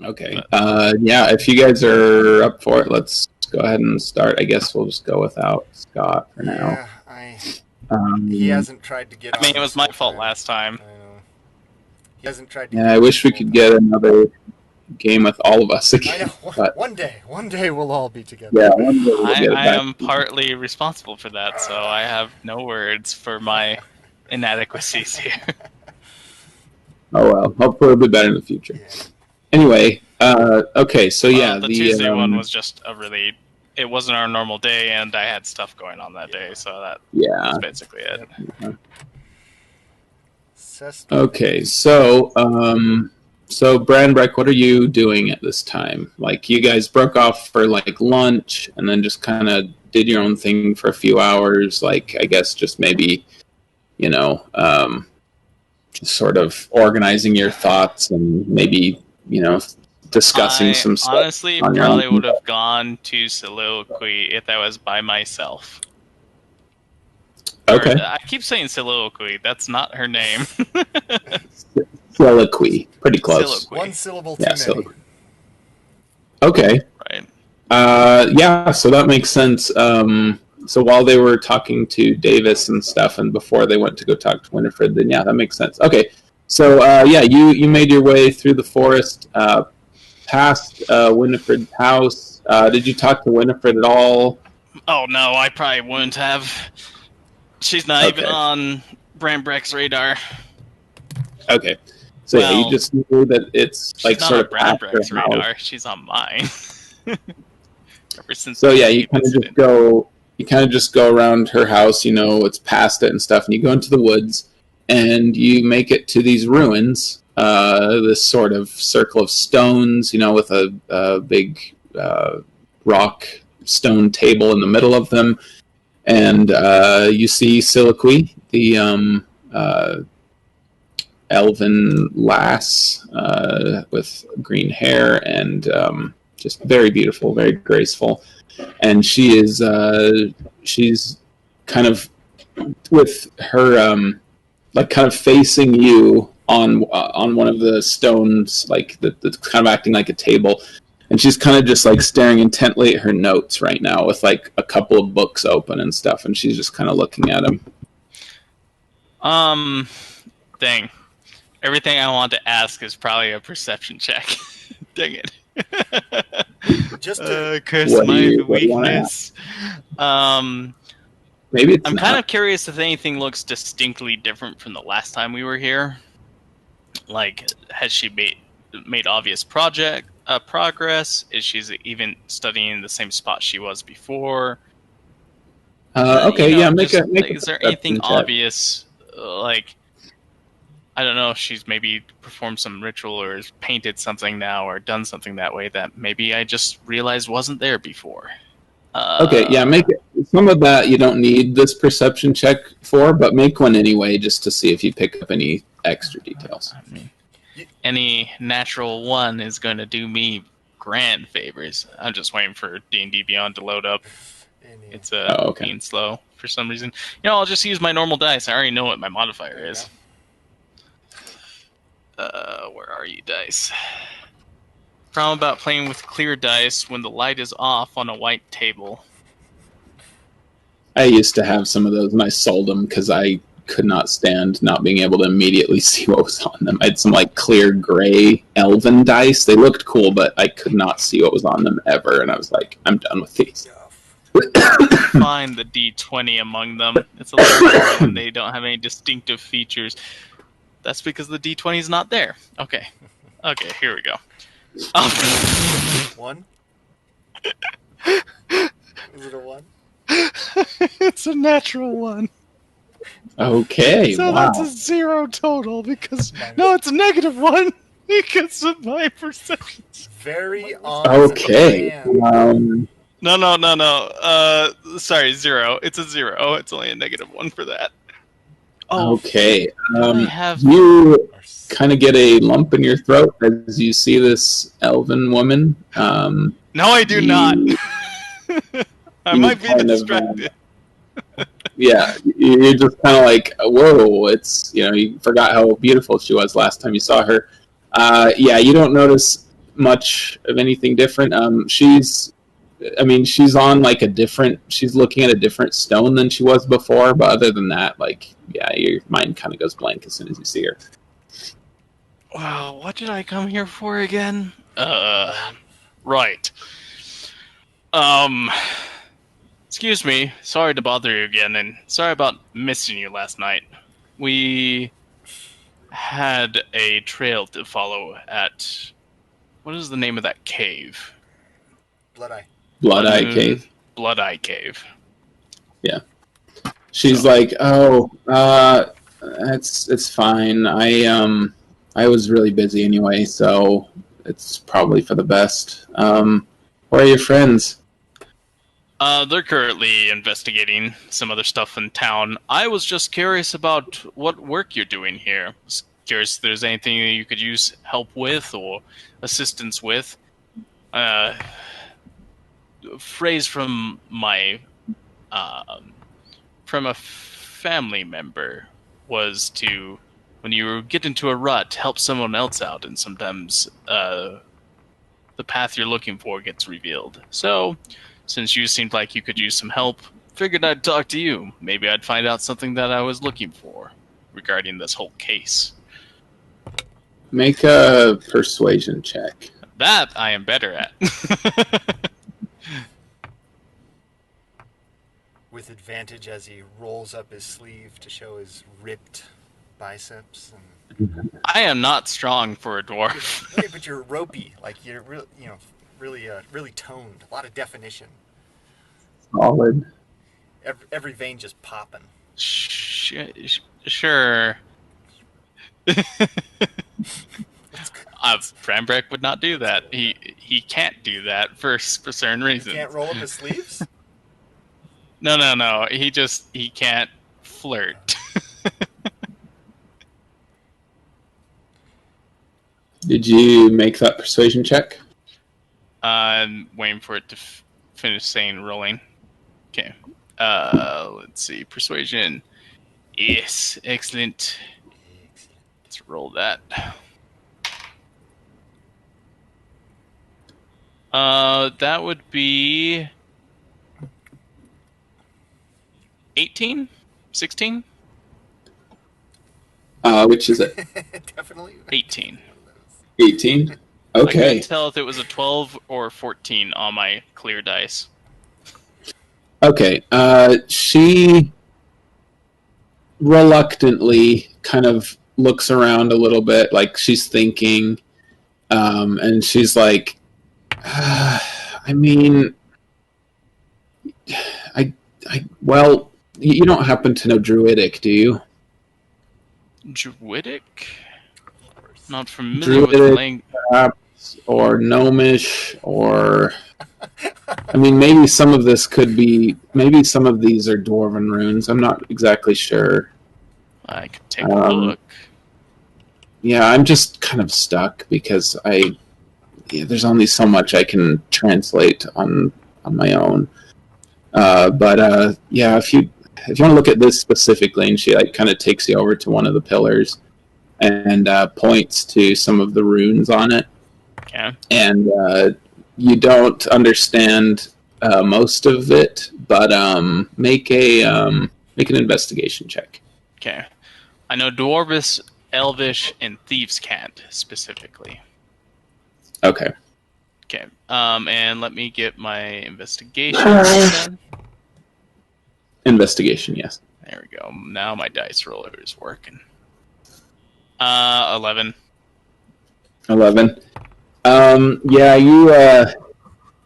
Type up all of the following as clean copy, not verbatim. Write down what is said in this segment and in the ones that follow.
Okay. But, yeah, if you guys are up for it, let's go ahead and start. I guess we'll just go without Scott for now. He hasn't tried to get on. I mean, it was my fault last time. I know. He hasn't tried to Yeah, I wish we could get another game with all of us again. I know. But, one day we'll all be together. Yeah, one day we'll get it I back. am partly responsible for that, so I have no words for my inadequacies here. Oh well, hopefully it'll be better in the future. Yeah. Anyway, okay, so yeah, the Tuesday one was just it wasn't our normal day, and I had stuff going on that day, so that was basically it. Yeah. Okay, so Branbrek, what are you doing at this time? Like, you guys broke off for like lunch, and then just kind of did your own thing for a few hours. Like, I guess just maybe, sort of organizing your thoughts and maybe, discussing some stuff. Honestly, probably would have gone to Silaqui if I was by myself. Okay. I keep saying Silaqui. That's not her name. Silaqui. Pretty close. One syllable too many. Okay. Right. Yeah, so that makes sense. So while they were talking to Davis and stuff, and before they went to go talk to Winifred, then yeah, that makes sense. Okay. So you made your way through the forest, past Winifred's house. Did you talk to Winifred at all? Oh no, I probably wouldn't have. She's not even on Branbrek's radar. Okay. So yeah, you just knew that it's like not sort on of Branbrek's radar. She's on mine. Ever since. So yeah, you kind of just go around her house. It's past it and stuff, and you go into the woods, and you make it to these ruins. This sort of circle of stones, with a big rock stone table in the middle of them. And you see Silaqui, the elven lass with green hair and just very beautiful, very graceful. And she's kind of with her kind of facing you on one of the stones, like that's kind of acting like a table. And she's kind of just like staring intently at her notes right now with like a couple of books open and stuff, and she's just kind of looking at them. Dang. Everything I want to ask is probably a perception check. Dang it. Just curse my weakness. Maybe it's I'm kind of curious if anything looks distinctly different from the last time we were here. Like, has she made obvious progress? Is she even studying in the same spot she was before? Okay, is there anything obvious? Like, I don't know if she's maybe performed some ritual or has painted something now or done something that way that maybe I just realized wasn't there before. Okay, yeah, make it. Some of that you don't need this perception check for, but make one anyway just to see if you pick up any extra details. I mean, any natural one is going to do me grand favors. I'm just waiting for D&D Beyond to load up. It's being slow for some reason. I'll just use my normal dice. I already know what my modifier is. Where are you, dice? Problem about playing with clear dice when the light is off on a white table. I used to have some of those, and I sold them because I could not stand not being able to immediately see what was on them. I had some like clear gray elven dice. They looked cool, but I could not see what was on them ever, and I was like, I'm done with these. Find the D20 among them. It's a little hard when they don't have any distinctive features. That's because the D20 is not there. Okay, here we go. One? Is it a one? It's a natural one. Okay, so wow. That's a 0 total because... No, it's a -1 because of my perceptions. Very on. Okay. No. Sorry, 0. It's a 0. It's only a -1 for that. Oh, okay. You kind of get a lump in your throat as you see this elven woman. No, I do not. I might be distracted. Yeah, you're just kind of like, whoa, it's, you forgot how beautiful she was last time you saw her. Yeah, you don't notice much of anything different. She's on like she's looking at a different stone than she was before, but other than that, like, yeah, your mind kind of goes blank as soon as you see her. Wow, what did I come here for again? Right. Excuse me, sorry to bother you again, and sorry about missing you last night. We had a trail to follow at... What is the name of that cave? Bloodeye Cave. Bloodeye Cave. Yeah. She's like, it's fine. I was really busy anyway, so it's probably for the best. Where are your friends? They're currently investigating some other stuff in town. I was just curious about what work you're doing here. I was curious if there's anything you could use help with or assistance with. A phrase from from a family member was to, when you get into a rut, help someone else out, and sometimes the path you're looking for gets revealed. So, since you seemed like you could use some help, figured I'd talk to you. Maybe I'd find out something that I was looking for regarding this whole case. Make a persuasion check. That I am better at. With advantage as he rolls up his sleeve to show his ripped biceps. And... I am not strong for a dwarf. Wait, but you're ropey. Like, you're really toned. A lot of definition. Solid. Every vein just popping. Sure. Branbrek would not do that. He can't do that for certain reasons. He can't roll up his sleeves? No. He can't flirt. Did you make that persuasion check? I'm waiting for it to finish saying rolling. Okay. Let's see. Persuasion. Yes. Excellent. Let's roll that. That would be 18? 16? Which is it? Definitely. 18. 18? Okay. I couldn't tell if it was a 12 or 14 on my clear dice. Okay. She reluctantly kind of looks around a little bit, like she's thinking, and she's like, well, you don't happen to know Druidic, do you? Druidic? Not familiar Druidic, with the language. Perhaps, or Gnomish, or... maybe some of this could be... Maybe some of these are Dwarven runes. I'm not exactly sure. I could take a look. Yeah, I'm just kind of stuck because there's only so much I can translate on my own. But if you want to look at this specifically, and she kind of takes you over to one of the pillars and points to some of the runes on it. Okay. And you don't understand most of it, but make an investigation check. Okay. I know Dwarvish, Elvish, and Thieves' Cant specifically. Okay. Okay. And let me get my investigation done. Investigation, yes. There we go. Now my dice roller is working. 11. 11.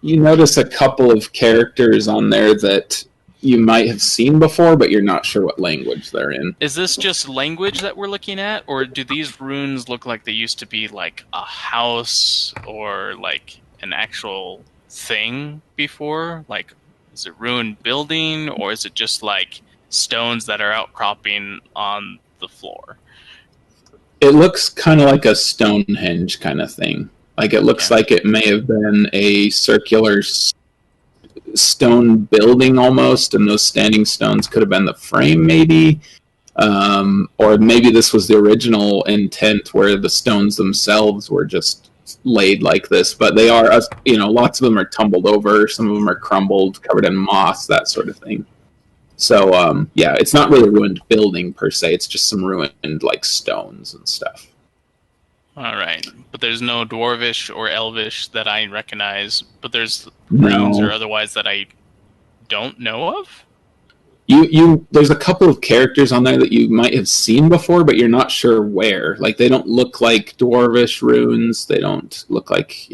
You notice a couple of characters on there that you might have seen before, but you're not sure what language they're in. Is this just language that we're looking at, or do these runes look like they used to be like a house or like an actual thing before? Like, is it ruined building, or is it just like stones that are outcropping on the floor? It looks kind of like a Stonehenge kind of thing. Like, it looks like it may have been a circular stone building almost, and those standing stones could have been the frame maybe. Or maybe this was the original intent where the stones themselves were just laid like this, but they are, lots of them are tumbled over, some of them are crumbled, covered in moss, that sort of thing. So, yeah, it's not really a ruined building per se, it's just some ruined, like, stones and stuff. Alright, but there's no Dwarvish or Elvish that I recognize, but there's runes or otherwise that I don't know of? There's a couple of characters on there that you might have seen before, but you're not sure where. Like, they don't look like Dwarvish runes. They don't look like,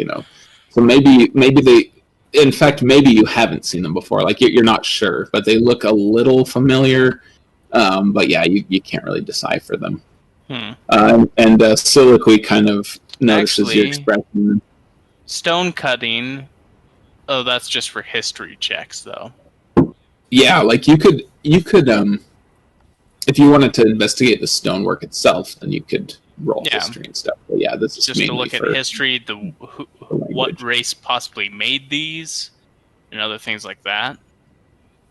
So maybe they... In fact, maybe you haven't seen them before. Like, you're not sure, but they look a little familiar. But yeah, you can't really decipher them. And Silaqui kind of notices your expression. Stone cutting... Oh, that's just for history checks, though. Yeah, like you could, if you wanted to investigate the stonework itself, then you could roll history and stuff. But yeah, this is just to look at history, what race possibly made these, and other things like that.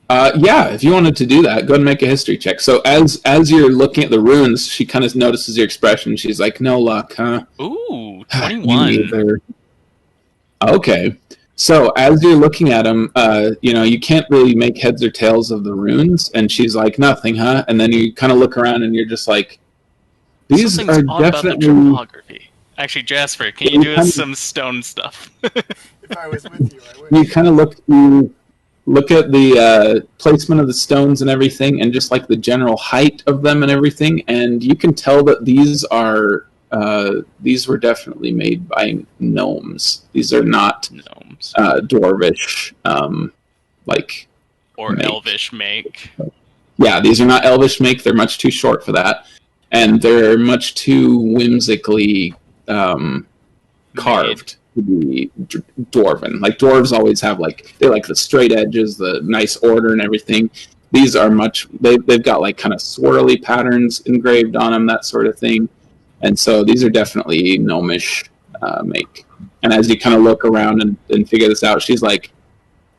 Yeah, if you wanted to do that, go ahead and make a history check. So as you're looking at the runes, she kind of notices your expression. She's like, "No luck, huh?" Ooh, 21. Okay. So as you're looking at them, you can't really make heads or tails of the runes, and she's like, "Nothing, huh?" And then you kind of look around, and you're just like, "These are definitely." Topography. Actually, Jasper, can you do us some stone stuff? If I was with you, I would. You kind of look at the placement of the stones and everything, and just like the general height of them and everything, and you can tell that these were definitely made by gnomes. These are not Dwarvish, or make. Elvish make. Yeah, these are not Elvish make. They're much too short for that, and they're much too whimsically carved to be dwarven. Like dwarves always have they like the straight edges, the nice order, and everything. These are they've got like kind of swirly patterns engraved on them, that sort of thing. And so these are definitely gnomish make. And as you kind of look around and figure this out, she's like,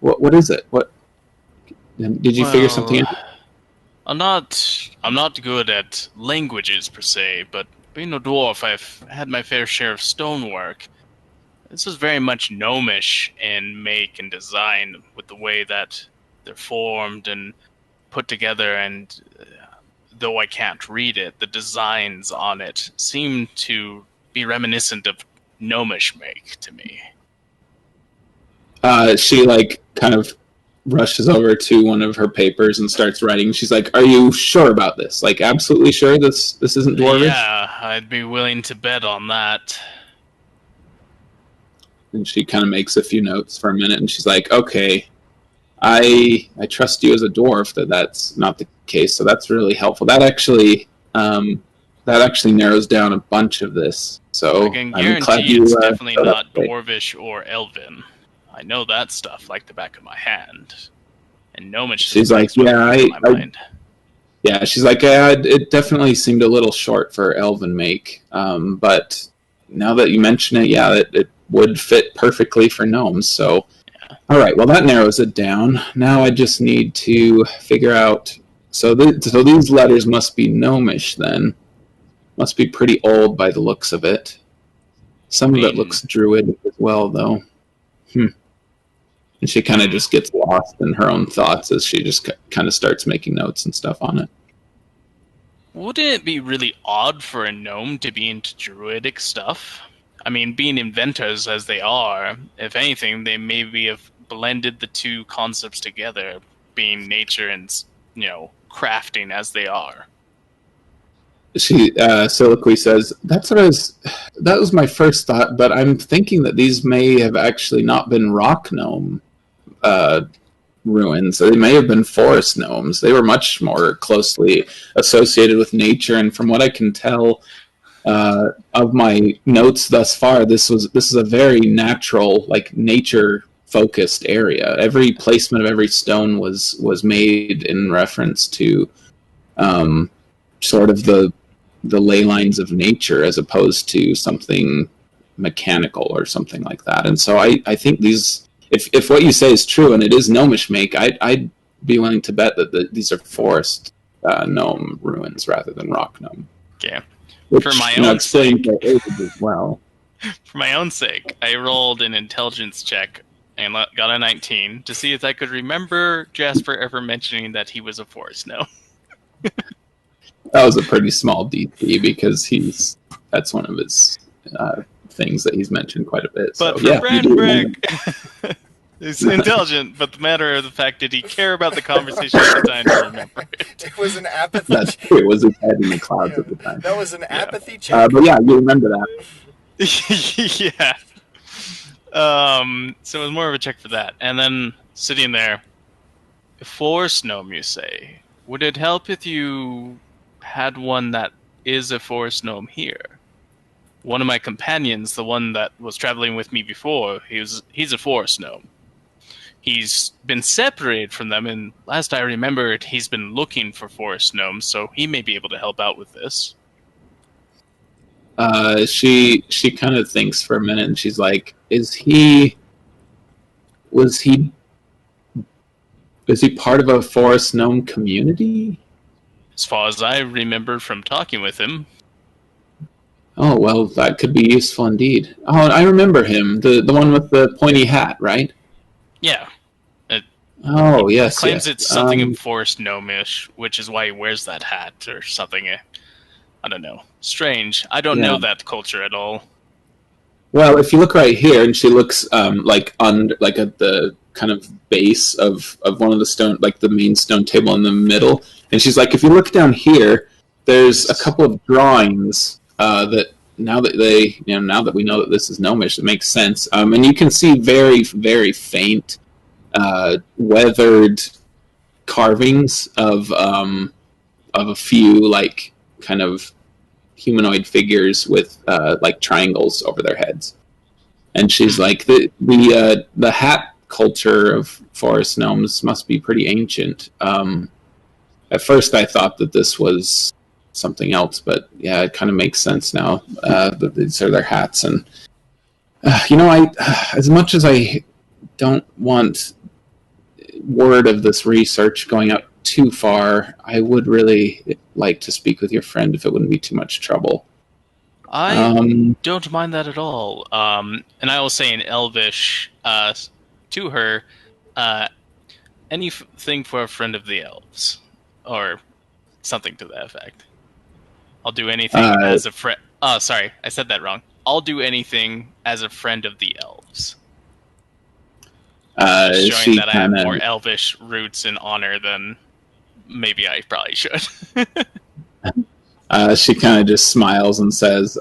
"What is it? What did you figure something out?" I'm not good at languages per se, but being a dwarf, I've had my fair share of stonework. This is very much gnomish in make and design, with the way that they're formed and put together, and though I can't read it, the designs on it seem to be reminiscent of gnomish make to me. She kind of rushes over to one of her papers and starts writing. She's like, "Are you sure about this? Like, absolutely sure this isn't Dwarvish?" Yeah, I'd be willing to bet on that. And she kind of makes a few notes for a minute, and she's like, "Okay, I trust you as a dwarf that's not the case, so that's really helpful. That actually narrows down a bunch of this. So I can guarantee it's definitely not Dwarvish or Elven. I know that stuff like the back of my hand. And Gnomish. She's like, yeah, she's like, it definitely seemed a little short for Elven make, but now that you mention it, yeah, it would fit perfectly for gnomes. So, all right, well that narrows it down. Now I just need to figure out. So these letters must be gnomish then. Must be pretty old by the looks of it. Some of it looks druidic as well, though. And she kind of just gets lost in her own thoughts as she just kind of starts making notes and stuff on it. Wouldn't it be really odd for a gnome to be into druidic stuff? I mean, being inventors as they are, if anything, they maybe have blended the two concepts together, being nature and, crafting as they are. Silaqui says, that was my first thought, but I'm thinking that these may have actually not been rock gnome ruins. They may have been forest gnomes. They were much more closely associated with nature, and from what I can tell of my notes thus far, this is a very natural, nature focused area. Every placement of every stone was made in reference to sort of the ley lines of nature, as opposed to something mechanical or something like that. And so I think these, if what you say is true and it is gnomish make, I'd be willing to bet that these are forest gnome ruins rather than rock gnome. Yeah. Which, for my own sake, as well. For my own sake, I rolled an intelligence check and got a 19 to see if I could remember Jasper ever mentioning that he was a forest gnome. That was a pretty small DC because that's one of his things that he's mentioned quite a bit. But so, for Branbrek, he's intelligent, but the matter of the fact, did he care about the conversation at the time to remember it? It was an apathy. That's true. It was his head in the clouds at the time. That was an apathy check. But yeah, you remember that. Yeah. So it was more of a check for that. And then sitting there, forest gnome, you say. Would it help if you had one that is a forest gnome here? One of my companions, the one that was traveling with me before, he's a forest gnome. He's been separated from them, and last I remembered, he's been looking for forest gnomes, so he may be able to help out with this. She kind of thinks for a minute, and she's like, was he part of a forest gnome community? As far as I remember from talking with him. Oh, well, that could be useful indeed. Oh, I remember him. The one with the pointy hat, right? Yeah. Oh, yes, claims yes. It's something forest gnome-ish, which is why he wears that hat or something. I don't know. Strange. I don't know that culture at all. Well, if you look right here, and she looks at the kind of base of one of the stone, like the main stone table in the middle, and she's like, if you look down here, there's a couple of drawings that now that we know that this is gnomish, it makes sense. And you can see very, very faint, weathered carvings of a few like kind of humanoid figures with like triangles over their heads. And she's like, the hat culture of forest gnomes must be pretty ancient. At first, I thought that this was something else, but yeah, it kind of makes sense now that these are their hats. And I as much as I don't want word of this research going out too far, I would really like to speak with your friend if it wouldn't be too much trouble. I don't mind that at all. And I will say in Elvish to her, anything for a friend of the elves, or something to that effect. I'll do anything as a friend. Oh, sorry, I said that wrong. I'll do anything as a friend of the elves. Showing that I have more elvish roots and honor than maybe I probably should. She kind of just smiles and says,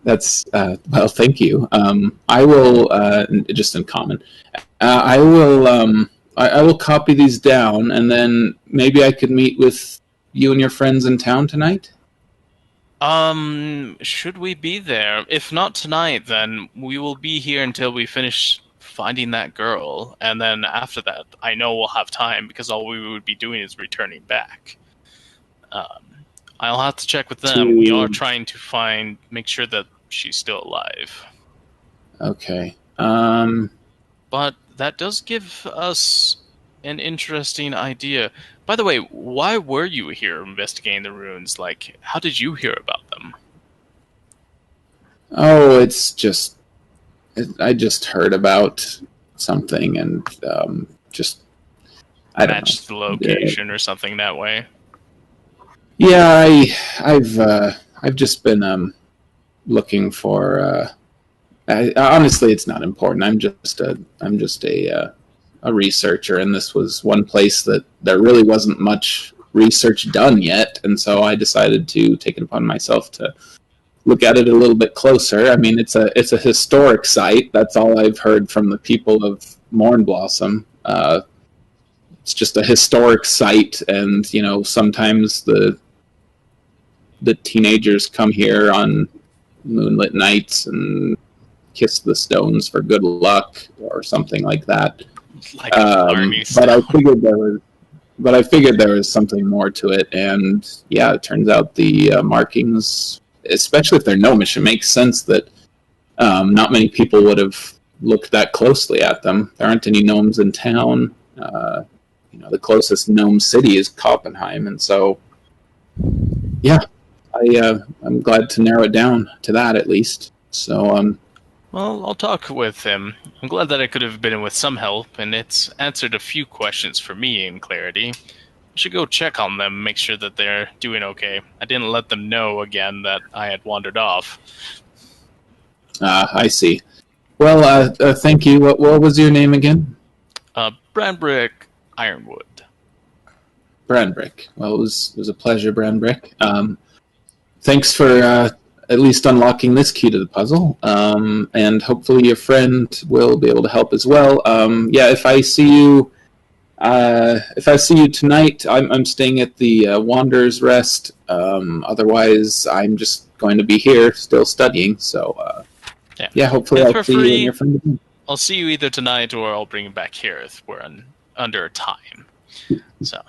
that's, well, thank you. I will, just in common, I will copy these down, and then maybe I could meet with you and your friends in town tonight? Should we be there? If not tonight, then we will be here until we finish finding that girl, and then after that, I know we'll have time, because all we would be doing is returning back. I'll have to check with them. We are trying to make sure that she's still alive. Okay. But that does give us an interesting idea. By the way, why were you here investigating the ruins? Like, how did you hear about them? Oh, it's just... I just heard about something and I don't matched the location or something that way. Yeah, I've just been looking for. Honestly, it's not important. I'm just a researcher, and this was one place that there really wasn't much research done yet, and so I decided to take it upon myself to look at it a little bit closer. I mean, it's a historic site. That's all I've heard from the people of Mornblossom. It's just a historic site, and sometimes the teenagers come here on moonlit nights and kiss the stones for good luck or something like that. Like army but I figured there was something more to it, and yeah, it turns out the markings, especially if they're gnomish, it makes sense that not many people would have looked that closely at them. There aren't any gnomes in town. The closest gnome city is Koppenheim, and so yeah, I'm glad to narrow it down to that at least. So, Well, I'll talk with him. I'm glad that I could have been with some help, and it's answered a few questions for me in clarity. I should go check on them, make sure that they're doing okay. I didn't let them know again that I had wandered off. I see. Well, thank you. What was your name again? Branbrek Ironwood. Branbrek. Well, it was a pleasure, Branbrek. Thanks for at least unlocking this key to the puzzle, and hopefully your friend will be able to help as well. Yeah, if I see you tonight, I'm staying at the Wanderer's Rest. Otherwise, I'm just going to be here, still studying. So, yeah, hopefully I'll see you and your friend again. I'll see you either tonight or I'll bring you back here if we're under time. So,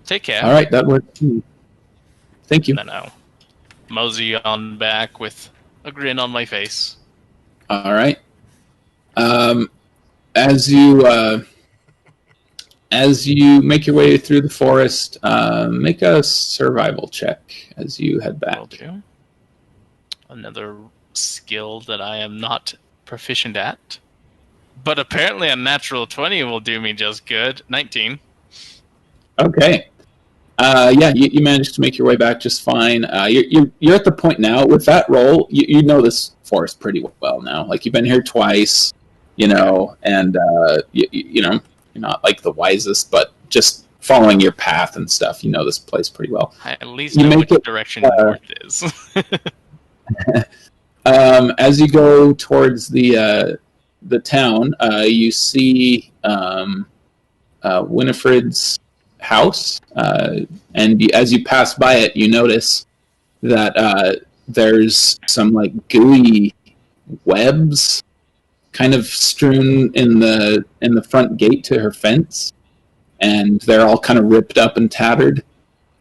take care. All right, that works. Thank you. And then I'll mosey on back with a grin on my face. All right. As you make your way through the forest, make a survival check as you head back. Will do. Another skill that I am not proficient at. But apparently a natural 20 will do me just good. 19. Okay. Yeah, you managed to make your way back just fine. You're at the point now with that roll. You know this forest pretty well now. Like you've been here twice, and you know you're not like the wisest, but just following your path and stuff, you know this place pretty well. I at least know which direction north is. As you go towards the town, you see Winifred's house, and as you pass by it, you notice that there's some like gooey webs kind of strewn in the front gate to her fence, and they're all kind of ripped up and tattered.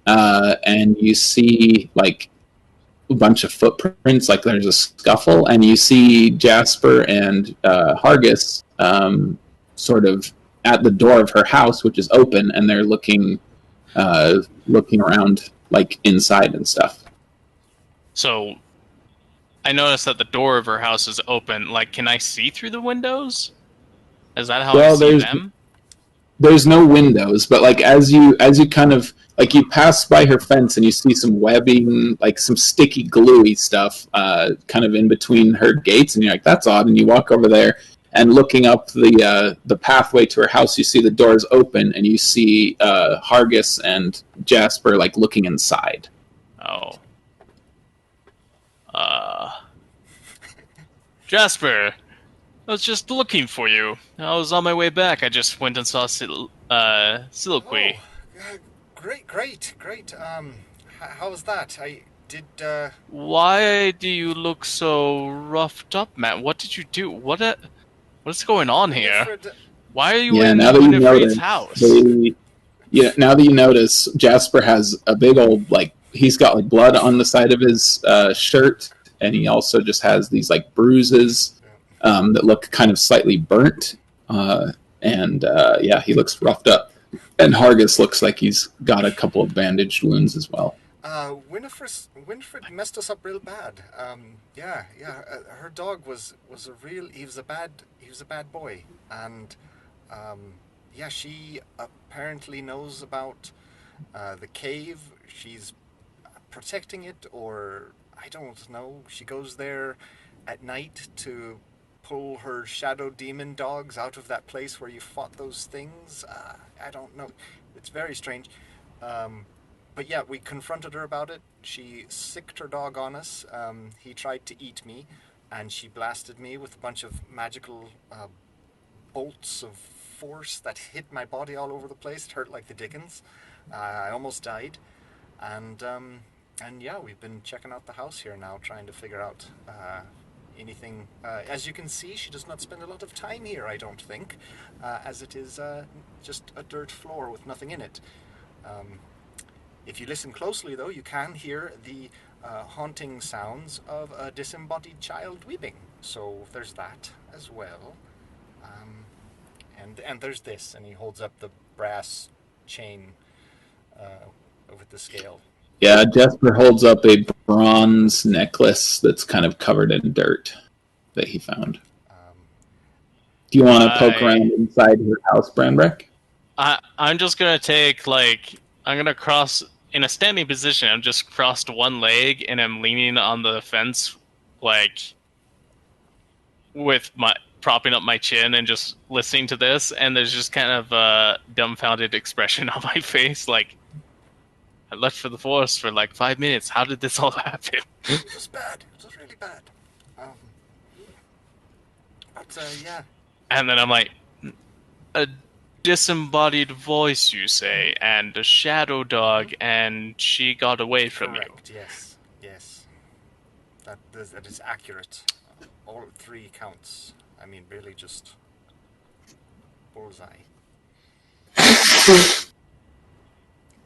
And you see like a bunch of footprints, like there's a scuffle, and you see Jasper and Hargis sort of at the door of her house, which is open, and they're looking around like inside and stuff. So I noticed that the door of her house is open. Like, can I see through the windows? Is that how I see them? There's no windows, but like as you kind of like you pass by her fence and you see some webbing, like some sticky gluey stuff kind of in between her gates, and you're like, that's odd, and you walk over there. And looking up the pathway to her house, you see the doors open, and you see Hargis and Jasper like looking inside. Oh. Jasper, I was just looking for you. I was on my way back. I just went and saw Silaqui. Oh, great. How was that? I did. Why do you look so roughed up, man? What did you do? What's going on here? Why are you in Winifred's house? Now that you notice, Jasper has a big old, like, he's got like blood on the side of his shirt, and he also just has these like bruises that look kind of slightly burnt, and he looks roughed up. And Hargis looks like he's got a couple of bandaged wounds as well. Winifred messed us up real bad. Her dog was a real. He was a bad boy, and she apparently knows about the cave. She's protecting it, or I don't know. She goes there at night to pull her shadow demon dogs out of that place where you fought those things. I don't know. It's very strange. But yeah, we confronted her about it. She sicked her dog on us. He tried to eat me, and she blasted me with a bunch of magical bolts of force that hit my body all over the place. It hurt like the dickens. I almost died. And we've been checking out the house here now, trying to figure out anything. As you can see, she does not spend a lot of time here, I don't think, as it is just a dirt floor with nothing in it. If you listen closely, though, you can hear the haunting sounds of a disembodied child weeping. So there's that as well. And there's this, and he holds up the brass chain with the scale. Yeah, Jesper holds up a bronze necklace that's kind of covered in dirt that he found. Do you want to poke around inside your house, Branbrek? I'm just gonna take I'm gonna cross in a standing position. I'm just crossed one leg and I'm leaning on the fence, with my propping up my chin and just listening to this. And there's just kind of a dumbfounded expression on my face, I left for the forest for 5 minutes. How did this all happen? It was bad. It was really bad. Yeah. And then I'm like, a disembodied voice, you say, and a shadow dog, and she got away from you. Correct. Yes. That is accurate. All 3 counts. I mean, really just bullseye.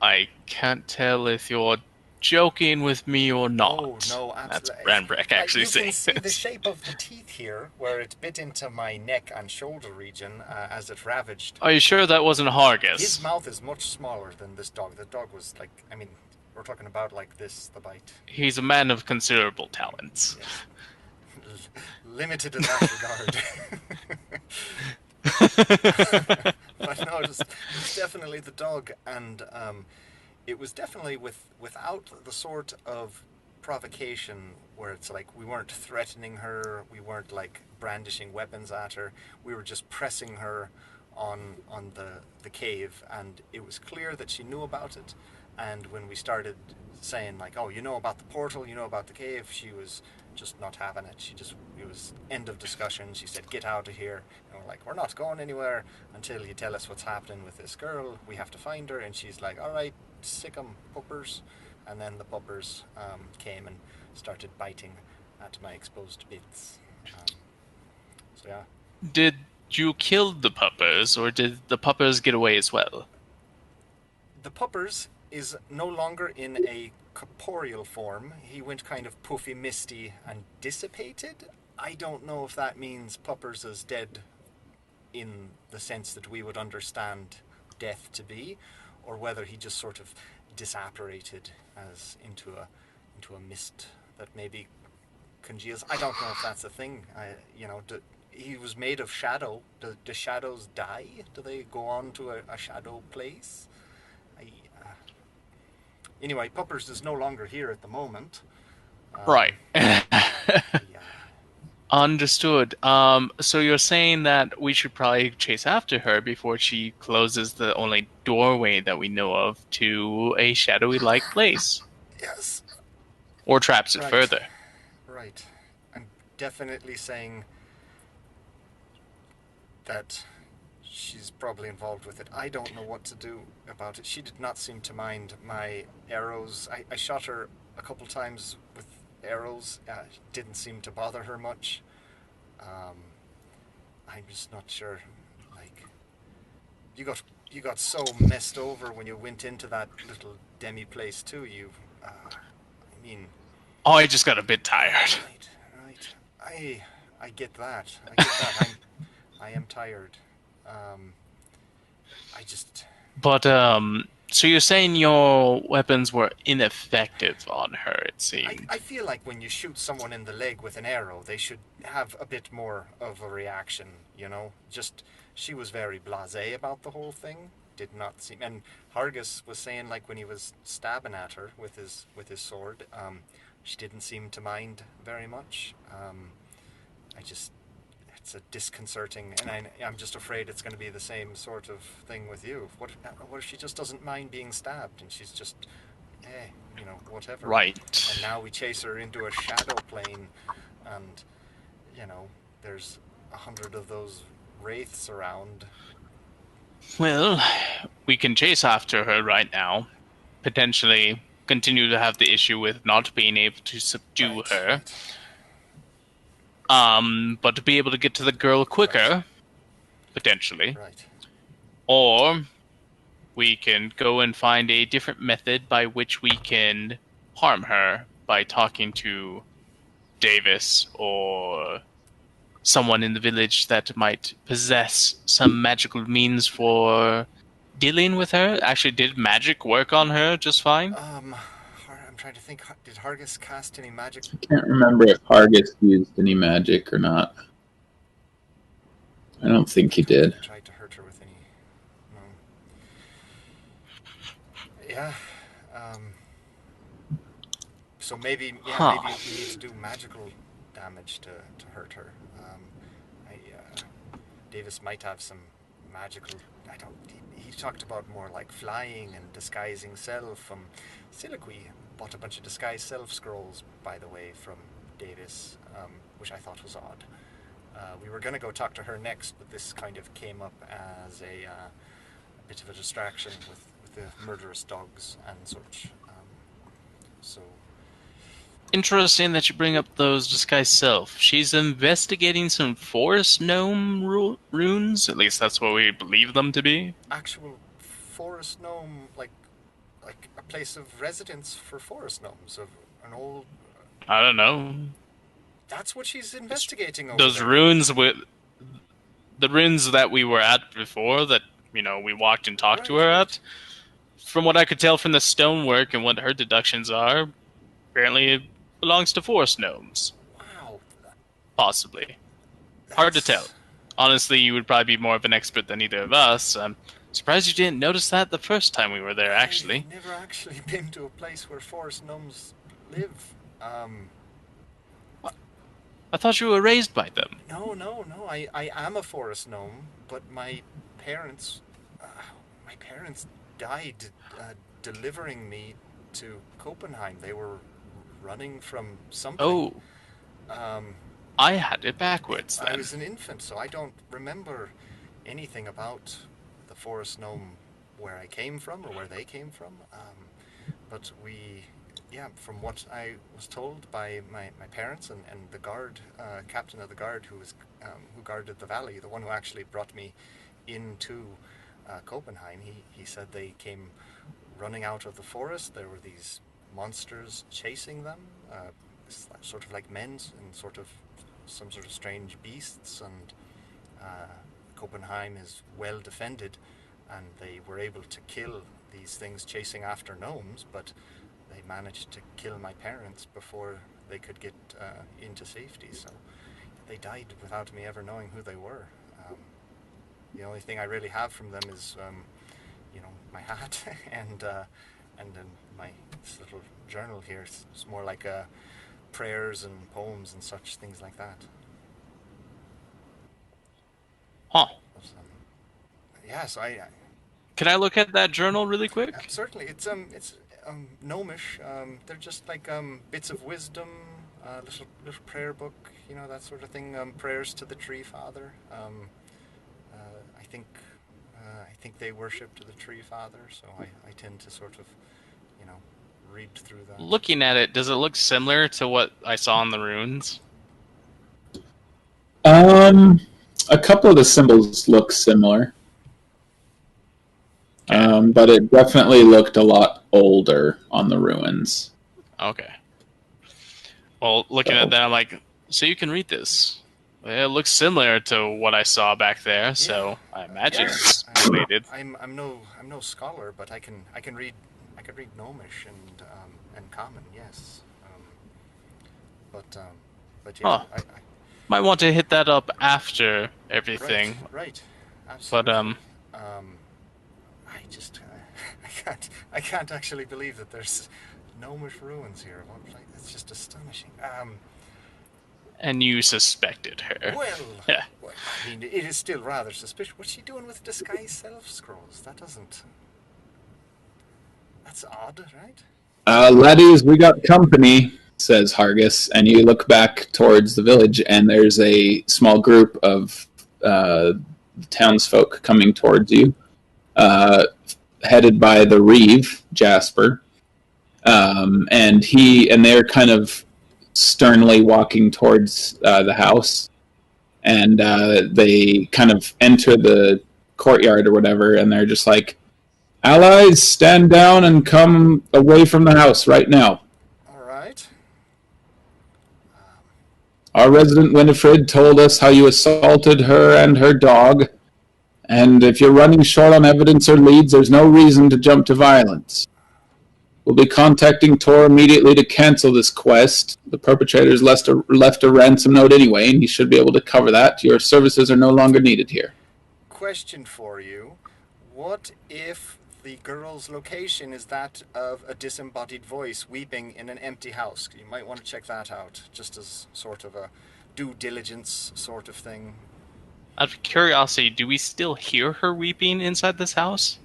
I can't tell if you're joking with me or not. Oh, no, absolutely. That's Branbrek actually saying this. You can see the shape of the teeth here, where it bit into my neck and shoulder region as it ravaged. Are you sure that wasn't Hargus? His mouth is much smaller than this dog. The dog was we're talking about this, the bite. He's a man of considerable talents. Yes. Limited in that regard. But no, it was definitely the dog, and it was definitely without the sort of provocation where it's we weren't threatening her, we weren't brandishing weapons at her, we were just pressing her on the cave, and it was clear that she knew about it. And when we started saying oh, you know about the portal, you know about the cave, she was just not having it. It was end of discussion. She said, get out of here. And we're we're not going anywhere until you tell us what's happening with this girl. We have to find her. And she's all right, sick 'em puppers. And then the puppers came and started biting at my exposed bits. So yeah. Did you kill the puppers, or did the puppers get away as well? The puppers is no longer in a corporeal form. He went kind of puffy, misty, and dissipated. I don't know if that means puppers is dead in the sense that we would understand death to be, or whether he just sort of disapparated as into a mist that maybe congeals. I don't know if that's a thing. He was made of shadow. Do shadows die? Do they go on to a shadow place? Anyway, Puppers is no longer here at the moment. Right. Yeah. Understood. So you're saying that we should probably chase after her before she closes the only doorway that we know of to a shadowy-like place. Yes. Or traps it further. Right. I'm definitely saying that she's probably involved with it. I don't know what to do about it. She did not seem to mind my arrows. I shot her a couple times with arrows. It didn't seem to bother her much. I'm just not sure. You got so messed over when you went into that little demi place too. I just got a bit tired. Right. I get that. I am tired. But, so you're saying your weapons were ineffective on her, it seemed. I feel like when you shoot someone in the leg with an arrow, they should have a bit more of a reaction, she was very blasé about the whole thing. Did not seem, and Hargus was saying when he was stabbing at her with his sword, she didn't seem to mind very much. It's a disconcerting, and I'm just afraid it's going to be the same sort of thing with you. What if she just doesn't mind being stabbed, and she's just, whatever. Right. And now we chase her into a shadow plane, and, there's 100 of those wraiths around. Well, we can chase after her right now. Potentially continue to have the issue with not being able to subdue her. But to be able to get to the girl quicker, potentially. Right. Or we can go and find a different method by which we can harm her by talking to Davis or someone in the village that might possess some magical means for dealing with her. Actually, did magic work on her just fine? trying to think. Did Hargis cast any magic? I can't remember if Hargis used any magic or not. I don't think he did. I tried to hurt her with any. No. Yeah. So maybe we need to do magical damage to hurt her. Davis might have some magical. He talked about more like flying and disguising self. Silaqui bought a bunch of disguised self scrolls, by the way, from Davis, which I thought was odd. We were going to go talk to her next, but this kind of came up as a bit of a distraction with the murderous dogs and such. So. Interesting that you bring up those disguised self. She's investigating some forest gnome runes. At least that's what we believe them to be. Actual forest gnome, like a place of residence for forest gnomes, of an old. I don't know. That's what she's investigating over those there. Runes with the runes that we were at before, that we walked and talked to her at. From what I could tell from the stonework and what her deductions are, apparently it belongs to forest gnomes. Wow. Possibly. Hard to tell. Honestly, you would probably be more of an expert than either of us. I'm surprised you didn't notice that the first time we were there, actually. I've never actually been to a place where forest gnomes live. I thought you were raised by them. No. I am a forest gnome, but my parents died delivering me to Copenhagen. They were running from something. Oh. I had it backwards then. I was an infant, so I don't remember anything about the forest gnome where I came from or where they came from. But from what I was told by my parents and the guard, captain of the guard who guarded the valley, the one who actually brought me into Copenhagen, he said they came running out of the forest. There were these monsters chasing them, sort of like men and some sort of strange beasts, and Copenhagen is well defended, and they were able to kill these things chasing after gnomes, but they managed to kill my parents before they could get into safety, so they died without me ever knowing who they were. The only thing I really have from them is, my hat and then my little journal here. It's more like prayers and poems and such things like that. Huh. Yeah, so I Can I look at that journal really quick? Certainly. It's gnomish. They're just like bits of wisdom, little prayer book, that sort of thing. Prayers to the Tree Father. I think they worship to the Tree Father, so I tend to sort of, read through that. Looking at it, does it look similar to what I saw in the runes? A couple of the symbols look similar. But it definitely looked a lot older on the ruins. Okay. Well, looking at that, I'm like, so you can read this. It looks similar to what I saw back there, so I imagine it's related. I'm no scholar, but I can read Gnomish and Common, yes. But yeah, I might want to hit that up after everything. Right. Absolutely. But I can't actually believe that there's gnomish ruins here. It's just astonishing. And you suspected her. Well, yeah. Well, I mean, it is still rather suspicious. What's she doing with disguised self-scrolls? That's odd, right? Laddies, we got company, says Hargis, and you look back towards the village, and there's a small group of townsfolk coming towards you, headed by the Reeve, Jasper, and they're kind of sternly walking towards the house, and they kind of enter the courtyard or whatever, and they're just like, "Allies, stand down and come away from the house right now." All right. Our resident Winifred told us how you assaulted her and her dog, and if you're running short on evidence or leads, there's no reason to jump to violence. We'll be contacting Tor immediately to cancel this quest. The perpetrators left a ransom note anyway, and he should be able to cover that. Your services are no longer needed here. Question for you. What if the girl's location is that of a disembodied voice weeping in an empty house? You might want to check that out, just as sort of a due diligence sort of thing. Out of curiosity, do we still hear her weeping inside this house?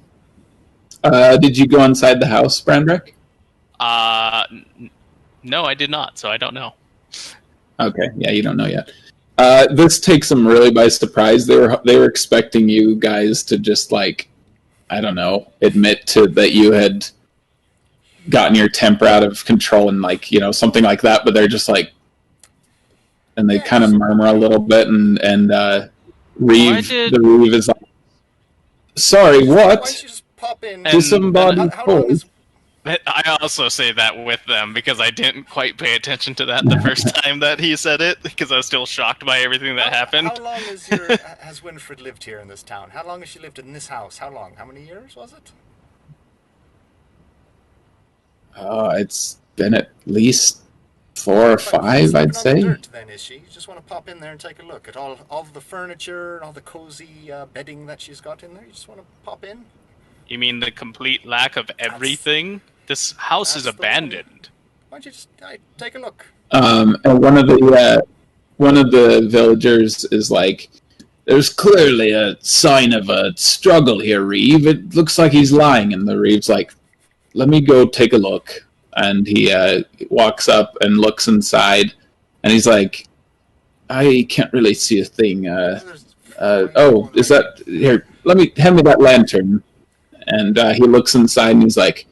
Did you go inside the house, Branbrek? No, I did not, so I don't know. Okay, yeah, you don't know yet. This takes them really by surprise. They were expecting you guys to just, like, I don't know, admit to that you had gotten your temper out of control and, like, you know, something like that, but they're just like, and they kind of murmur a little bit, and Reeve, the Reeve is like, sorry, what? Why don't you just pop in? Disembodied voice. I also say that with them because I didn't quite pay attention to that the first time that he said it because I was still shocked by everything that happened. How long has Winifred lived here in this town? How long has she lived in this house? How long? How many years was it? It's been at least 4 or 5, I'd say. Dirt, then, is she? You just want to pop in there and take a look at all of the furniture and all the cozy bedding that she's got in there? You just want to pop in? You mean the complete lack of everything? This house is abandoned. Why don't you just take a look? And one of the villagers is like, "There's clearly a sign of a struggle here, Reeve. It looks like he's lying." And the Reeve's like, "Let me go take a look." And he walks up and looks inside, and he's like, "I can't really see a thing. Oh, is that here? Hand me that lantern." And he looks inside, and he's like,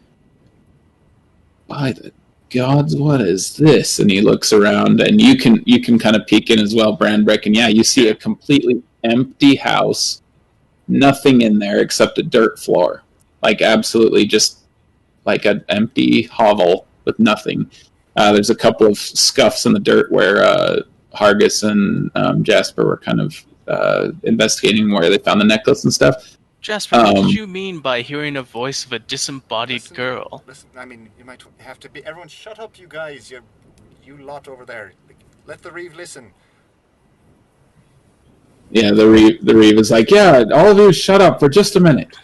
"By the gods, what is this?" And he looks around, and you can kind of peek in as well, Branbrek, and yeah, you see a completely empty house, nothing in there except a dirt floor, like absolutely just like an empty hovel with nothing. There's a couple of scuffs in the dirt where Hargis and Jasper were kind of investigating where they found the necklace and stuff. Jasper, what did you mean by hearing a voice of a disembodied girl? Listen, I mean, you might have to be... Everyone, shut up, you guys. You lot over there. Let the Reeve listen. Yeah, the Reeve is like, "Yeah, all of you shut up for just a minute."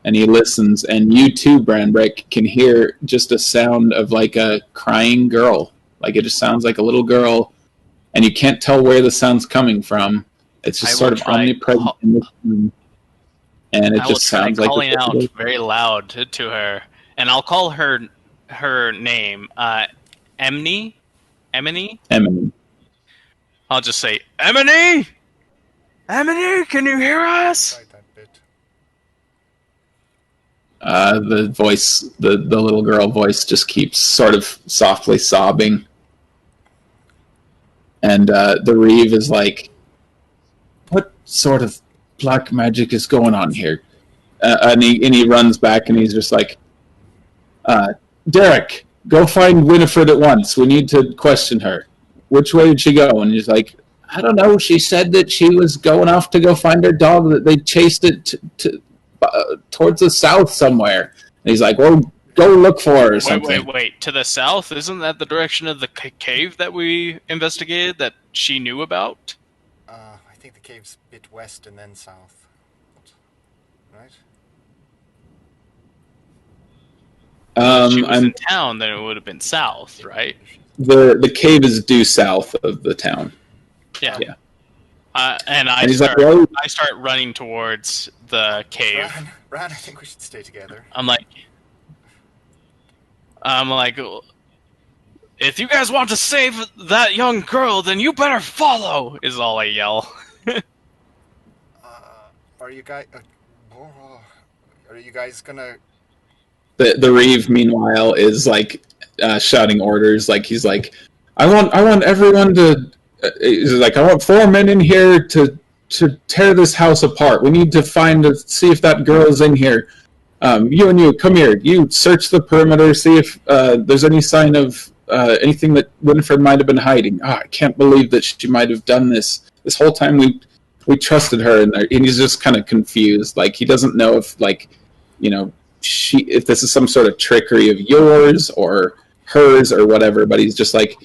And he listens, and you too, Branbrek, can hear just a sound of like a crying girl. Like it just sounds like a little girl, and you can't tell where the sound's coming from. It's just sort of omnipresent in this room. And it just sounds like calling out very loud to her, and I'll call her name, Emily. I'll just say, Emily, can you hear us? The voice, the little girl voice, just keeps sort of softly sobbing, and the Reeve is like, "What sort of black magic is going on here?" And he runs back, and he's just like, "Derek, go find Winifred at once. We need to question her. Which way did she go?" And he's like, "I don't know. She said that she was going off to go find her dog, that they chased it towards the south somewhere." And he's like, "Well, go look for her or something." Wait. To the south? Isn't that the direction of the cave that we investigated that she knew about? I think the cave's a bit west and then south. Right? If she was in town, then it would have been south, right? The cave is due south of the town. Yeah. And I start running towards the cave. Ran, I think we should stay together. I'm like, if you guys want to save that young girl, then you better follow, is all I yell. Are you guys gonna... The Reeve, meanwhile, is like shouting orders. Like he's like, I want everyone to. He's like, "I want 4 men in here to tear this house apart. We need to see if that girl is in here. You and you, come here. You search the perimeter, see if there's any sign of anything that Winifred might have been hiding." I can't believe that she might have done this. This whole time we trusted her, and he's just kind of confused. Like he doesn't know if, like, you know, if this is some sort of trickery of yours or hers or whatever, but he's just like,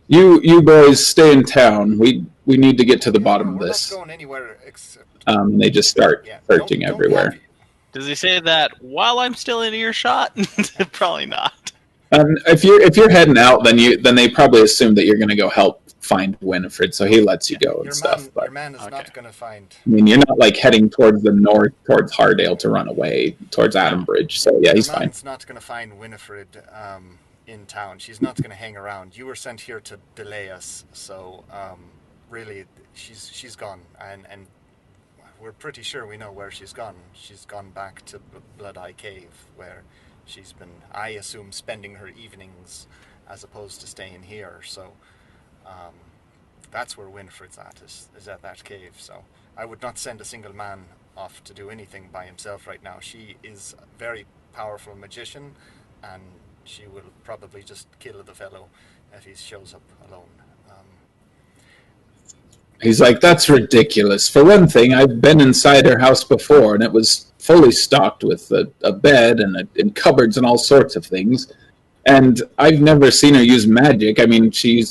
you boys stay in town. We need to get to the bottom of this. We're not going anywhere except... They just start searching everywhere. Does he say that while I'm still in earshot? Probably not. If you're heading out, then they probably assume that you're going to go help find Winifred, so he lets you go and stuff. But your man is not going to find... I mean, you're not like heading towards the north, towards Hardale to run away, towards Adambridge, so yeah, he's fine. Your man's not going to find Winifred in town. She's not going to hang around. You were sent here to delay us, so really, she's gone, and we're pretty sure we know where she's gone. She's gone back to Bloodeye Cave, where she's been, I assume, spending her evenings as opposed to staying here, so... that's where Winifred's at, is at that cave. So I would not send a single man off to do anything by himself right now. She is a very powerful magician, and she will probably just kill the fellow if he shows up alone. He's like, that's ridiculous. For one thing, I've been inside her house before, and it was fully stocked with a bed and cupboards and all sorts of things. And I've never seen her use magic. I mean, she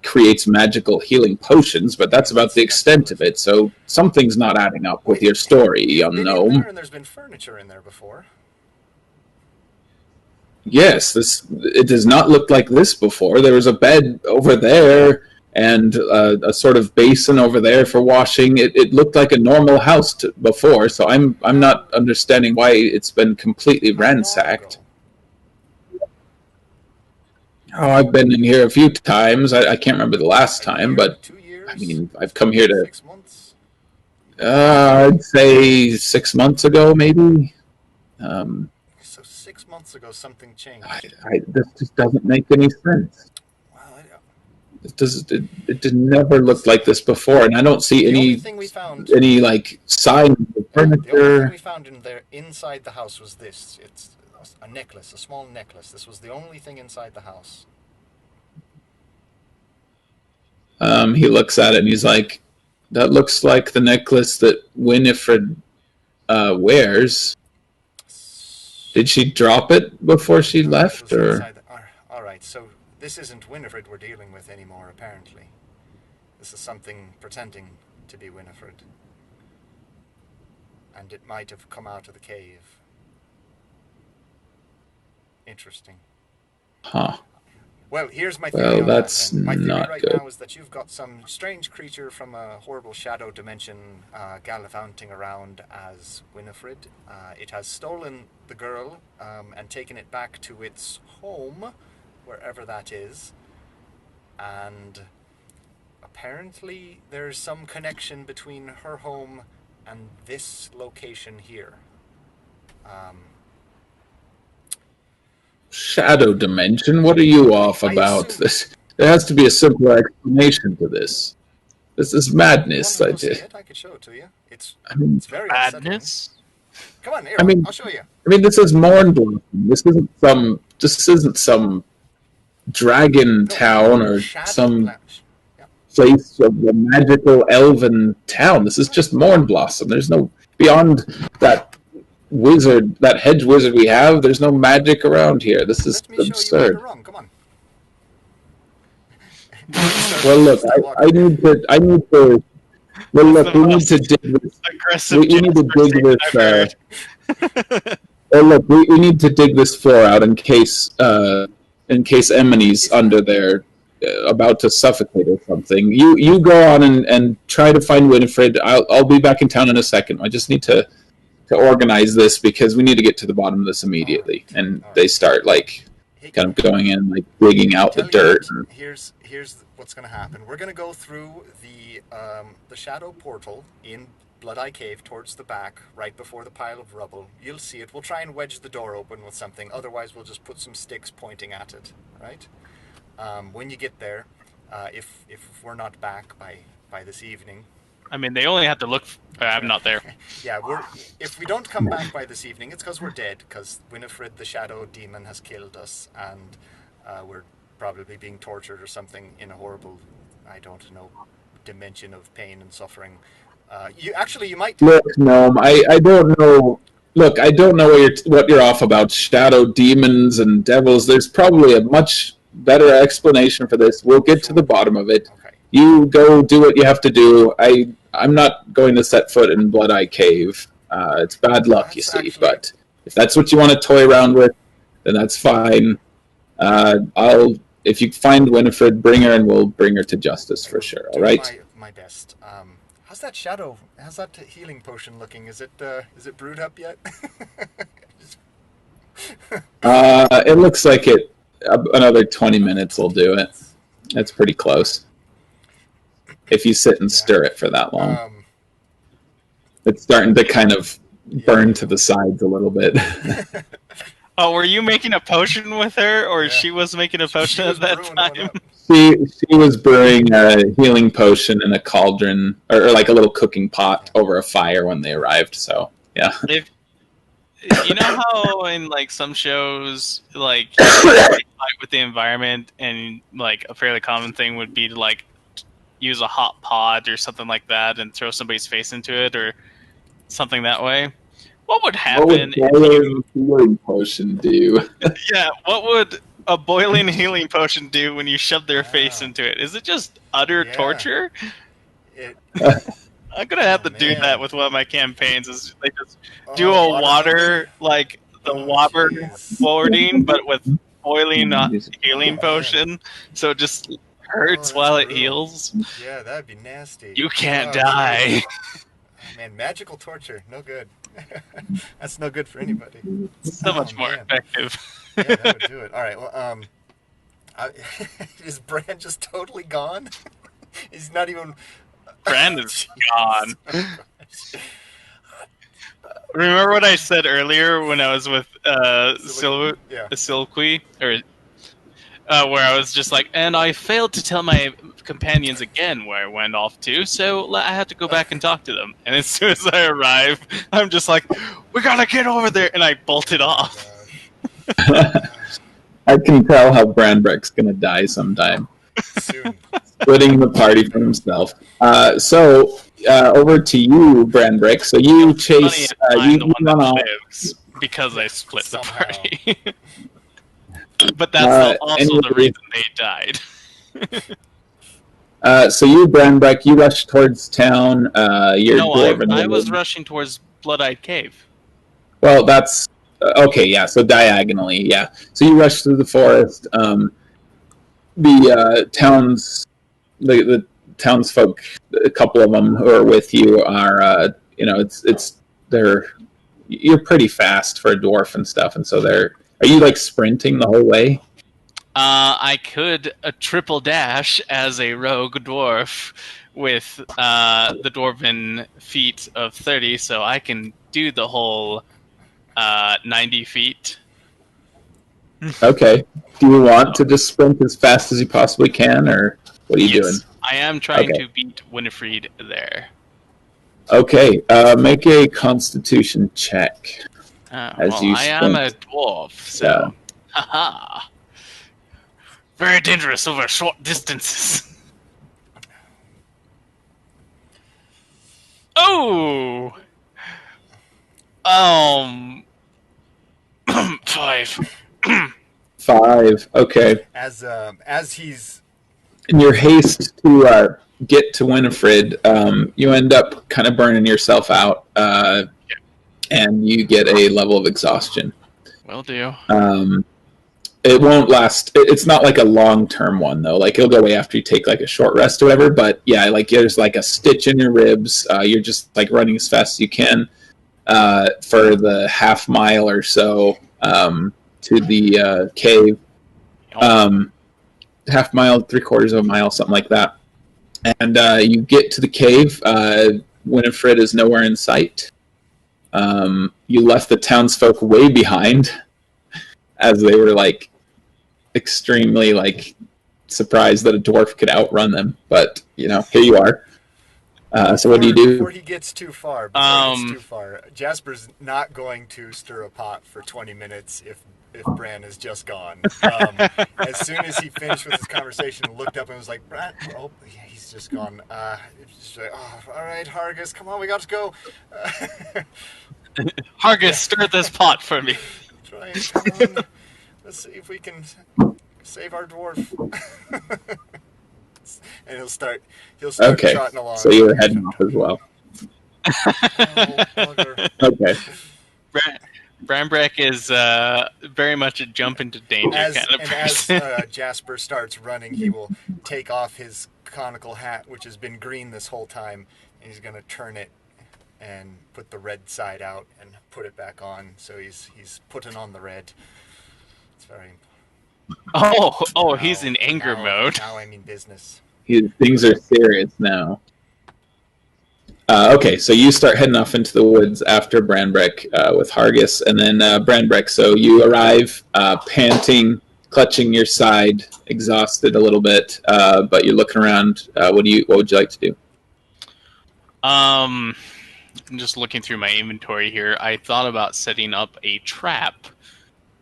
creates magical healing potions, but that's about the extent of it. So something's not adding up with your story, young gnome. And there's been furniture in there before. Yes, it does not look like this before. There was a bed over there and a sort of basin over there for washing. It looked like a normal house before, so I'm not understanding why it's been completely ransacked. Oh, I've been in here a few times. I can't remember the last time, but 2 years? I mean, I've come here to... 6 months? I'd say 6 months ago, maybe. So 6 months ago, something changed. This just doesn't make any sense. Well, It never looked like this before, and I don't see any like sign of the furniture. The only thing we found inside the house was this. It's a necklace, a small necklace. This was the only thing inside the house. He looks at it and he's like, that looks like the necklace that Winifred wears. Did she drop it before she left, or? All right, so this isn't Winifred we're dealing with anymore, apparently. This is something pretending to be Winifred. And it might have come out of the cave. Interesting. Huh. Well, here's my theory. Well, that's my theory not right good. now is that you've got some strange creature from a horrible shadow dimension gallivanting around as Winifred. It has stolen the girl and taken it back to its home, wherever that is. And apparently there's some connection between her home and this location here. Shadow dimension? What are you off about? There has to be a simpler explanation to this. This is madness. I could show it to you. It's very madness. Unsettling. Come on, here. I'll show you. I mean, this is Mornblossom. This isn't some dragon town or some place of a magical elven town. This is just Mornblossom. There's no beyond that wizard, that hedge wizard we have. There's no magic around here. This is absurd. Come on. Well, look, I need to. Well, look, we need to dig this. We need to dig this. Well, look, we need to dig this floor out in case Emily's under there, about to suffocate or something. You go on and try to find Winifred. I'll be back in town in a second. I just need to organize this because we need to get to the bottom of this immediately. And they start kind of going in, digging out the dirt. Here's what's going to happen. We're going to go through the shadow portal in Bloodeye Cave towards the back, right before the pile of rubble. You'll see it. We'll try and wedge the door open with something. Otherwise, we'll just put some sticks pointing at it. Right? When you get there, if we're not back by this evening. I mean, they only have to look. I'm not there. Yeah, if we don't come back by this evening, it's because we're dead. Because Winifred, the shadow demon, has killed us, and we're probably being tortured or something in a horrible, I don't know, dimension of pain and suffering. You might look, Gnome. I don't know. look, I don't know what you're off about. Shadow demons and devils. There's probably a much better explanation for this. We'll get to the bottom of it. Okay. You go do what you have to do. I'm not going to set foot in Bloodeye Cave. It's bad luck, you see. But if that's what you want to toy around with, then that's fine. If you find Winifred, bring her, and we'll bring her to justice for sure. All right. My best. How's that healing potion looking? Is it brewed up yet? It looks like another 20 minutes will do it. That's pretty close. If you sit and stir it for that long. It's starting to kind of burn to the sides a little bit. Oh, were you making a potion with her, or she was making a potion at that time? She was brewing a healing potion in a cauldron, or like a little cooking pot over a fire when they arrived. So yeah. You know how in like some shows, like you fight with the environment, and like a fairly common thing would be to like use a hot pot or something like that and throw somebody's face into it or something that way. What would happen if you... healing potion do? Yeah, what would a boiling healing potion do when you shove their face into it? Is it just utter torture? I'm gonna have to do that with one of my campaigns. Is they just do a water like the water boarding, but with boiling healing potion, so it just hurts while it heals. Yeah, that'd be nasty. You can't die. Oh, man, magical torture, no good. That's no good for anybody. So much more effective. Yeah, that would do it. All right. Well, is Bran just totally gone? He's not even. Bran is gone. Remember what I said earlier when I was with Silaqui, or where I was just like, and I failed to tell my companions again where I went off to, so I had to go back and talk to them. And as soon as I arrive, I'm just like, we gotta get over there, and I bolted off. I can tell how Branbrek's gonna die sometime. Soon. Splitting the party from himself. So over to you, Branbrek. So you chase. You run off because I split the party. But that's also the reason they died. So you, Branbrek, you rush towards town. I was rushing towards Bloodeye Cave. Well, that's okay. Yeah, so diagonally. Yeah, so you rush through the forest. The townsfolk, a couple of them who are with you are, you're pretty fast for a dwarf and stuff, and so are you like sprinting the whole way? I could triple dash as a rogue dwarf with the dwarven feat of 30, so I can do the whole 90 feet. Okay. Do you want to just sprint as fast as you possibly can, or what are you doing? I am trying to beat Winifred there. Okay. Make a Constitution check. I am a dwarf, so haha. Very dangerous over short distances. Oh! 5. 5. Okay. As he's in your haste to get to Winifred, you end up kind of burning yourself out, and you get a level of exhaustion. Will do. It won't last. It's not like a long-term one, though. Like, it'll go away after you take, like, a short rest or whatever. But, yeah, like, there's, like, a stitch in your ribs. You're just, like, running as fast as you can for the half mile or so to the cave. Half mile, 3/4 of a mile, something like that. And you get to the cave. Winifred is nowhere in sight. You left the townsfolk way behind, as they were, like, extremely, like, surprised that a dwarf could outrun them. But, here you are. So what do you do? Before he gets too far, Jasper's not going to stir a pot for 20 minutes if Bran is just gone. As soon as he finished with his conversation, looked up and was like, Bran, he's just gone. Just like, all right, Hargus, come on, we got to go. Hargus, stir this pot for me. Try and come on. Let's see if we can save our dwarf. And he'll start trotting along. So you're heading off as well. Okay. Branbrek is very much a jump into danger kind of person. As Jasper starts running, he will take off his conical hat, which has been green this whole time, and he's going to turn it and put the red side out and put it back on. So he's putting on the red. It's very important. He's in anger mode. Now I mean business. Things are serious now. Okay, so you start heading off into the woods after Branbrek with Hargus, and then Branbrek. So you arrive, panting, clutching your side, exhausted a little bit, but you're looking around. What would you like to do? I'm just looking through my inventory here. I thought about setting up a trap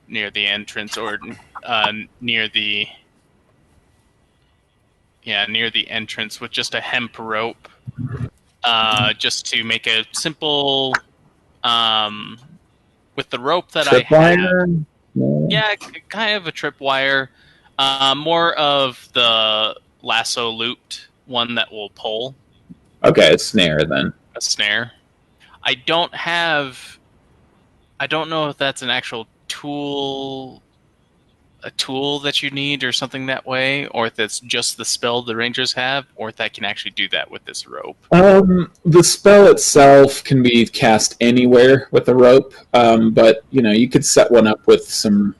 near the entrance, or near the entrance with just a hemp rope. Just to make a simple, with the rope that I have. Yeah, kind of a tripwire. More of the lasso looped one that will pull. Okay, a snare then. A snare. I don't know if that's an actual tool, a tool that you need or something that way, or if it's just the spell the rangers have, or if I can actually do that with this rope. The spell itself can be cast anywhere with a rope, but you could set one up with some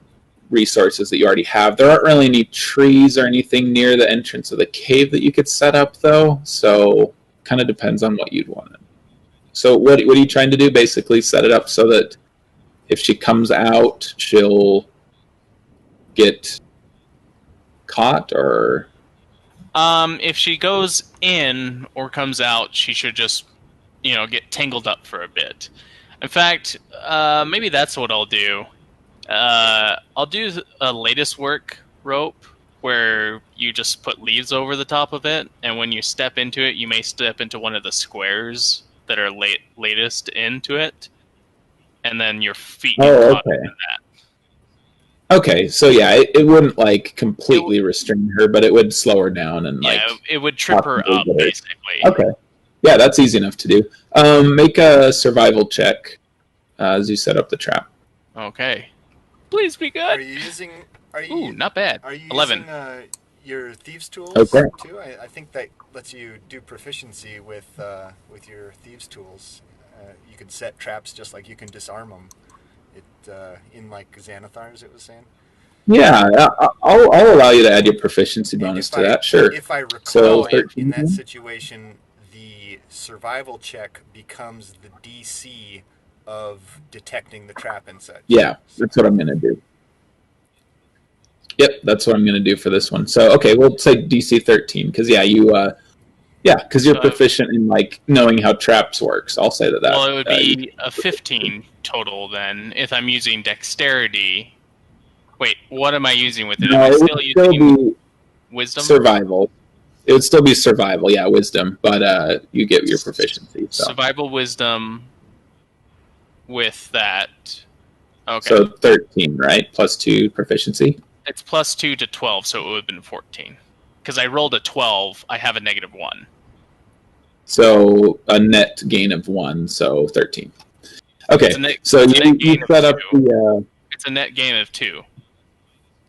resources that you already have. There aren't really any trees or anything near the entrance of the cave that you could set up, though, so kind of depends on what you'd want. So what are you trying to do? Basically set it up so that if she comes out, she'll get caught, or if she goes in or comes out, she should just get tangled up for a bit. In fact, maybe that's what I'll do. I'll do a latest work rope where you just put leaves over the top of it, and when you step into it, you may step into one of the squares that are latest into it, and then your feet get caught in that. Okay, so yeah, it wouldn't completely restrain her, but it would slow her down and it would trip her up basically. Okay, yeah, that's easy enough to do. Make a survival check as you set up the trap. Okay, please be good. Are you not bad. Are you 11. Using your thieves tools too? I think that lets you do proficiency with your thieves tools. You could set traps just like you can disarm them. In Xanathars, it was saying. Yeah, I'll allow you to add your proficiency bonus to that. Sure. If I recall, in that situation, the survival check becomes the DC of detecting the trap and such. Yeah, that's what I'm going to do. Yep, that's what I'm going to do for this one. So, okay, we'll say DC 13, because because you're proficient in knowing how traps work. So I'll say that. Well, it would be a 15 total then if I'm using dexterity. Wait, what am I using with it? No, am I still using wisdom? Survival. It would still be survival, yeah, wisdom, but you get your proficiency. So. Survival wisdom with that. Okay. So 13, right? Plus 2 proficiency? It's plus 2 to 12, so it would have been 14. Because I rolled a 12, I have a -1. So a net gain of 1, so 13. Okay, so you set up the... It's a net gain of 2.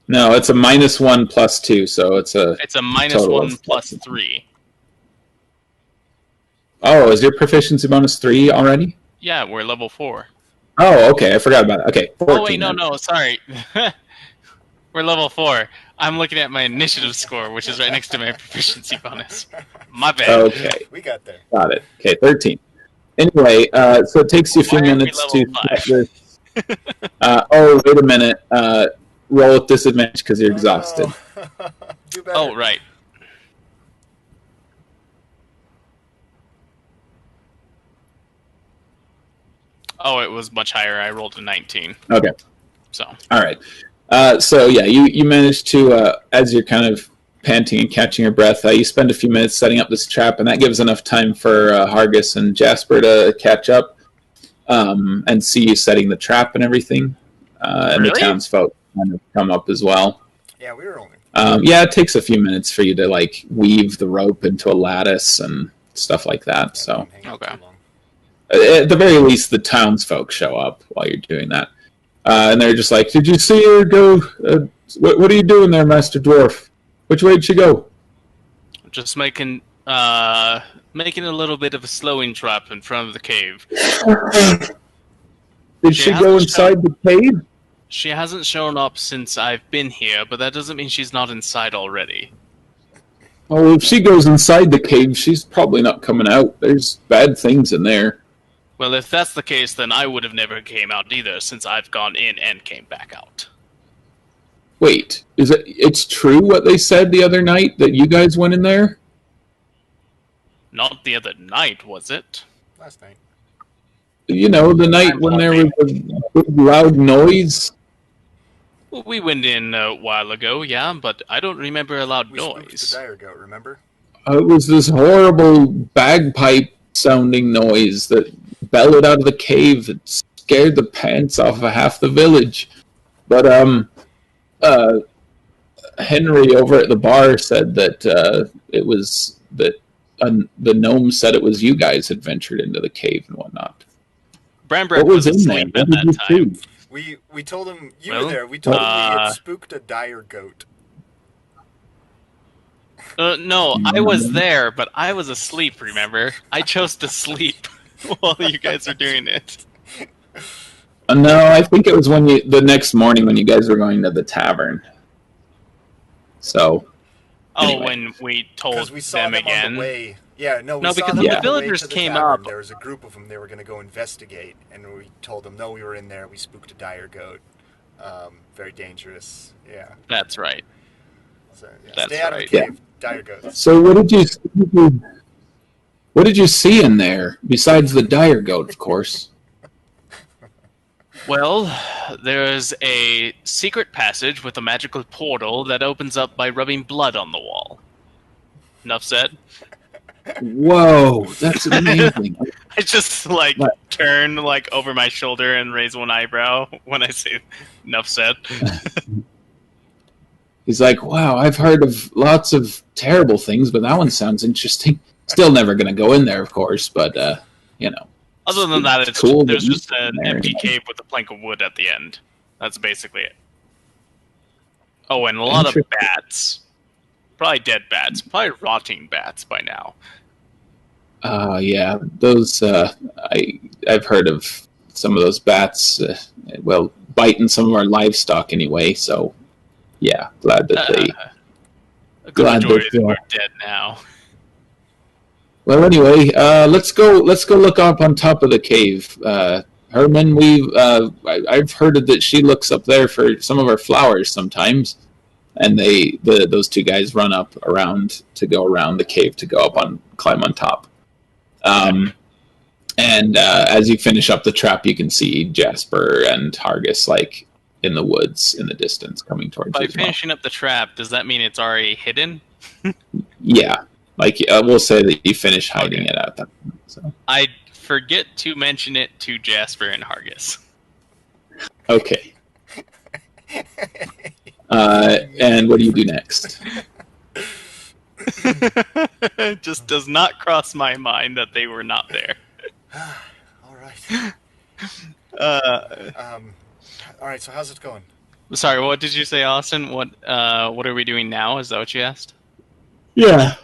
No, it's a -1 plus 2, so it's a... It's a -1 plus 3. Oh, is your proficiency bonus 3 already? Yeah, we're level 4. Oh, okay, I forgot about it. Okay, 14. Oh, wait, no, sorry. We're level 4. I'm looking at my initiative score, which is right next to my proficiency bonus. My bad. Okay. We got there. Got it. Okay, 13. Anyway, so it takes you a few minutes to get this. Wait a minute. Roll with disadvantage because you're exhausted. Do better. Oh, right. Oh, it was much higher. I rolled a 19. Okay. So. All right. So yeah, you managed to, as you're kind of panting and catching your breath, you spend a few minutes setting up this trap, and that gives enough time for Hargus and Jasper to catch up. and see you setting the trap and everything. And the townsfolk kind of come up as well. Yeah, we were only. Yeah, it takes a few minutes for you to like weave the rope into a lattice and stuff like that. So, okay. At the very least, the townsfolk show up while you're doing that, and they're just like, "Did you see her go? What are you doing there, Master Dwarf? Which way did she go?" Just making making a little bit of a slowing trap in front of the cave. Did she go inside the cave? She hasn't shown up since I've been here, but that doesn't mean she's not inside already. Oh, if she goes inside the cave, she's probably not coming out. There's bad things in there. Well, if that's the case, then I would have never came out either, since I've gone in and came back out. Wait, it's true what they said the other night, that you guys went in there? Not the other night, was it? Last night. You know, the night when there was a big loud noise? Well, we went in a while ago, yeah, but I don't remember a loud noise. We spooked the dire goat, remember? It was this horrible bagpipe-sounding noise that bellowed out of the cave. It scared the pants off of half the village. But, Henry over at the bar said that it was that the gnome said it was you guys had ventured into the cave and whatnot. Branbrek was asleep at that time. We told him you were there. We told him we had spooked a dire goat. No, I was there, but I was asleep, remember? I chose to sleep while you guys were doing it. No, I think it was the next morning when you guys were going to the tavern. So. Anyway. When we told them again. On the way. Yeah, no, because the villagers came up. There was a group of them. They were going to go investigate, and we told them, no, we were in there. We spooked a dire goat. Very dangerous. Yeah. That's right. So, yeah, That's stay out right. of the cave. Dire goats. So what did you see in there besides the dire goat, of course? Well, there's a secret passage with a magical portal that opens up by rubbing blood on the wall. Enough said. Whoa, that's amazing. I just turn over my shoulder and raise one eyebrow when I say enough said. He's like, wow, I've heard of lots of terrible things, but that one sounds interesting. Still never going to go in there, of course, but, you know. Other than that, it's cool. There's just an empty cave with a plank of wood at the end. That's basically it. Oh, and a lot of bats. Probably dead bats. Probably rotting bats by now. Yeah. Those, I've heard of some of those bats, biting some of our livestock anyway, so, yeah, glad that we're dead now. Well, anyway, let's go look up on top of the cave. Herman, I've heard that she looks up there for some of our flowers sometimes, and those two guys run up around to go around the cave to go climb on top. And as you finish up the trap, you can see Jasper and Hargis in the woods in the distance coming towards you. By finishing up the trap, does that mean it's already hidden? Yeah. We'll say that you finish hiding it at that point. So. I forget to mention it to Jasper and Hargis. Okay. And what do you do next? It just does not cross my mind that they were not there. All right. All right, so how's it going? Sorry, what did you say, Austin? What are we doing now? Is that what you asked? Yeah.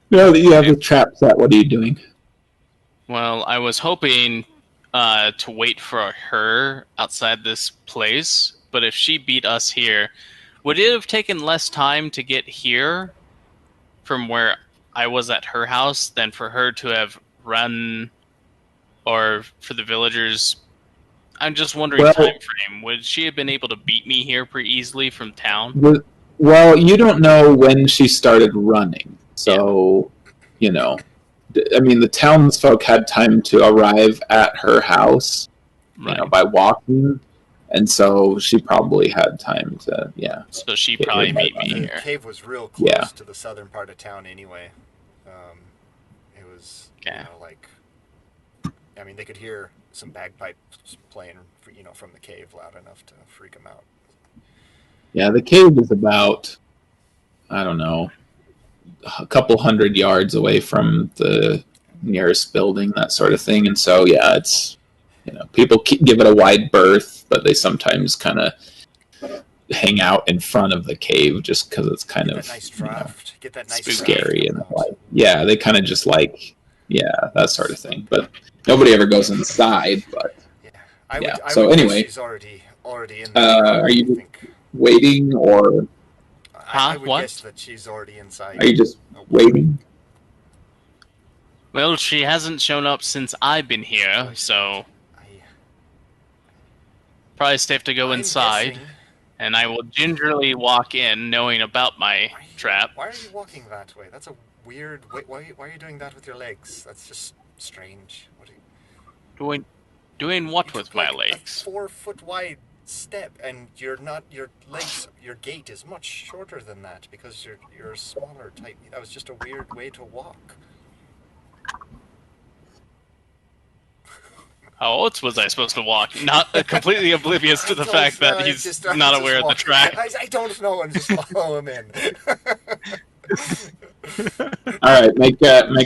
Now that you have the trap set, what are you doing? Well, I was hoping to wait for her outside this place, but if she beat us here, would it have taken less time to get here from where I was at her house than for her to have run, or for the villagers? I'm just wondering time frame. Would she have been able to beat me here pretty easily from town? Well, you don't know when she started running. So, you know, I mean, the townsfolk had time to arrive at her house, by walking, and so she probably had time to, So she probably beat me here. The cave was real close to the southern part of town anyway. It was, I mean, they could hear some bagpipes playing, from the cave loud enough to freak him out. Yeah, the cave is about, I don't know, a couple 100 yards away from the nearest building, that sort of thing. And so, yeah, it's, people give it a wide berth, but they sometimes kind of hang out in front of the cave just because it's kind of nice draft. Get that nice scary and yeah, they kind of just that sort of thing. But nobody ever goes inside. But I would anyway, she's already in there. Are you waiting or? I would guess that she's already inside. Are you just waiting? Well, she hasn't shown up since I've been here, so probably safe to go inside. And I will gingerly walk in, knowing about my trap. Why are you walking that way? That's a weird. Why are you doing that with your legs? That's just strange. What are you doing what with my legs? A 4-foot wide step, and your gait is much shorter than that because you're a smaller type. That was just a weird way to walk. How else was I supposed to walk? Not completely oblivious to the fact that he's not aware of the trap. I don't know, and just follow him in. All right, make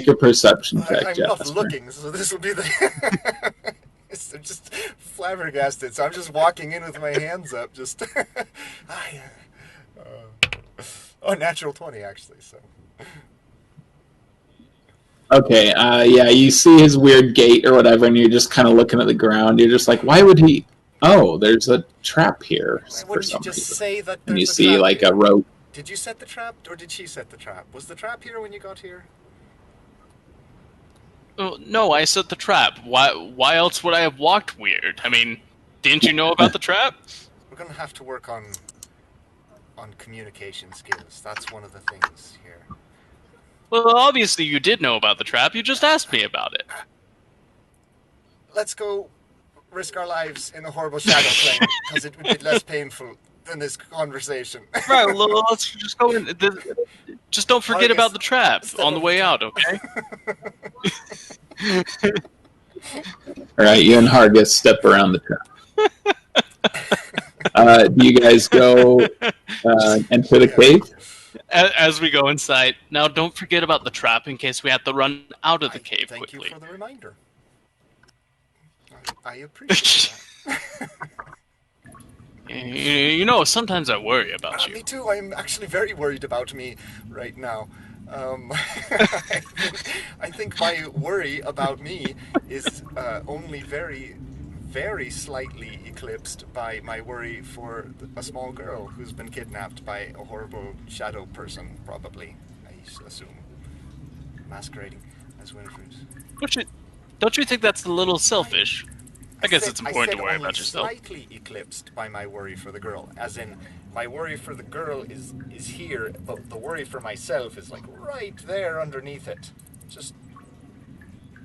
a perception check. I'm not looking, so this will be the. I'm just flabbergasted, so I'm just walking in with my hands up, just. Natural 20 actually. So. Okay, you see his weird gait or whatever, and you're just kind of looking at the ground. You're just like, why would he? Oh, there's a trap here for some reason. Say that and you see like a rope. Did you set the trap, or did she set the trap? Was the trap here when you got here? Oh, no, I set the trap. Why else would I have walked weird? I mean, didn't you know about the trap? We're gonna have to work on communication skills. That's one of the things here. Well, obviously you did know about the trap. You just asked me about it. Let's go risk our lives in a horrible shadow plane, because it would be less painful than this conversation. Right, well, let's just go in. Just don't forget about the trap on the way out, okay? All right, you and Hargus step around the trap. Do you guys go enter the cave? As we go inside. Now, don't forget about the trap in case we have to run out of the cave quickly. Thank you for the reminder. I appreciate that. Sometimes I worry about you. Me too. I'm actually very worried about me right now. I think my worry about me is only very, very slightly eclipsed by my worry for a small girl who's been kidnapped by a horrible shadow person, probably, I assume, masquerading as Winifred. Don't you think that's a little selfish? I guess it's important to worry about yourself. Slightly eclipsed by my worry for the girl, as in my worry for the girl is here, but the worry for myself is like right there underneath it.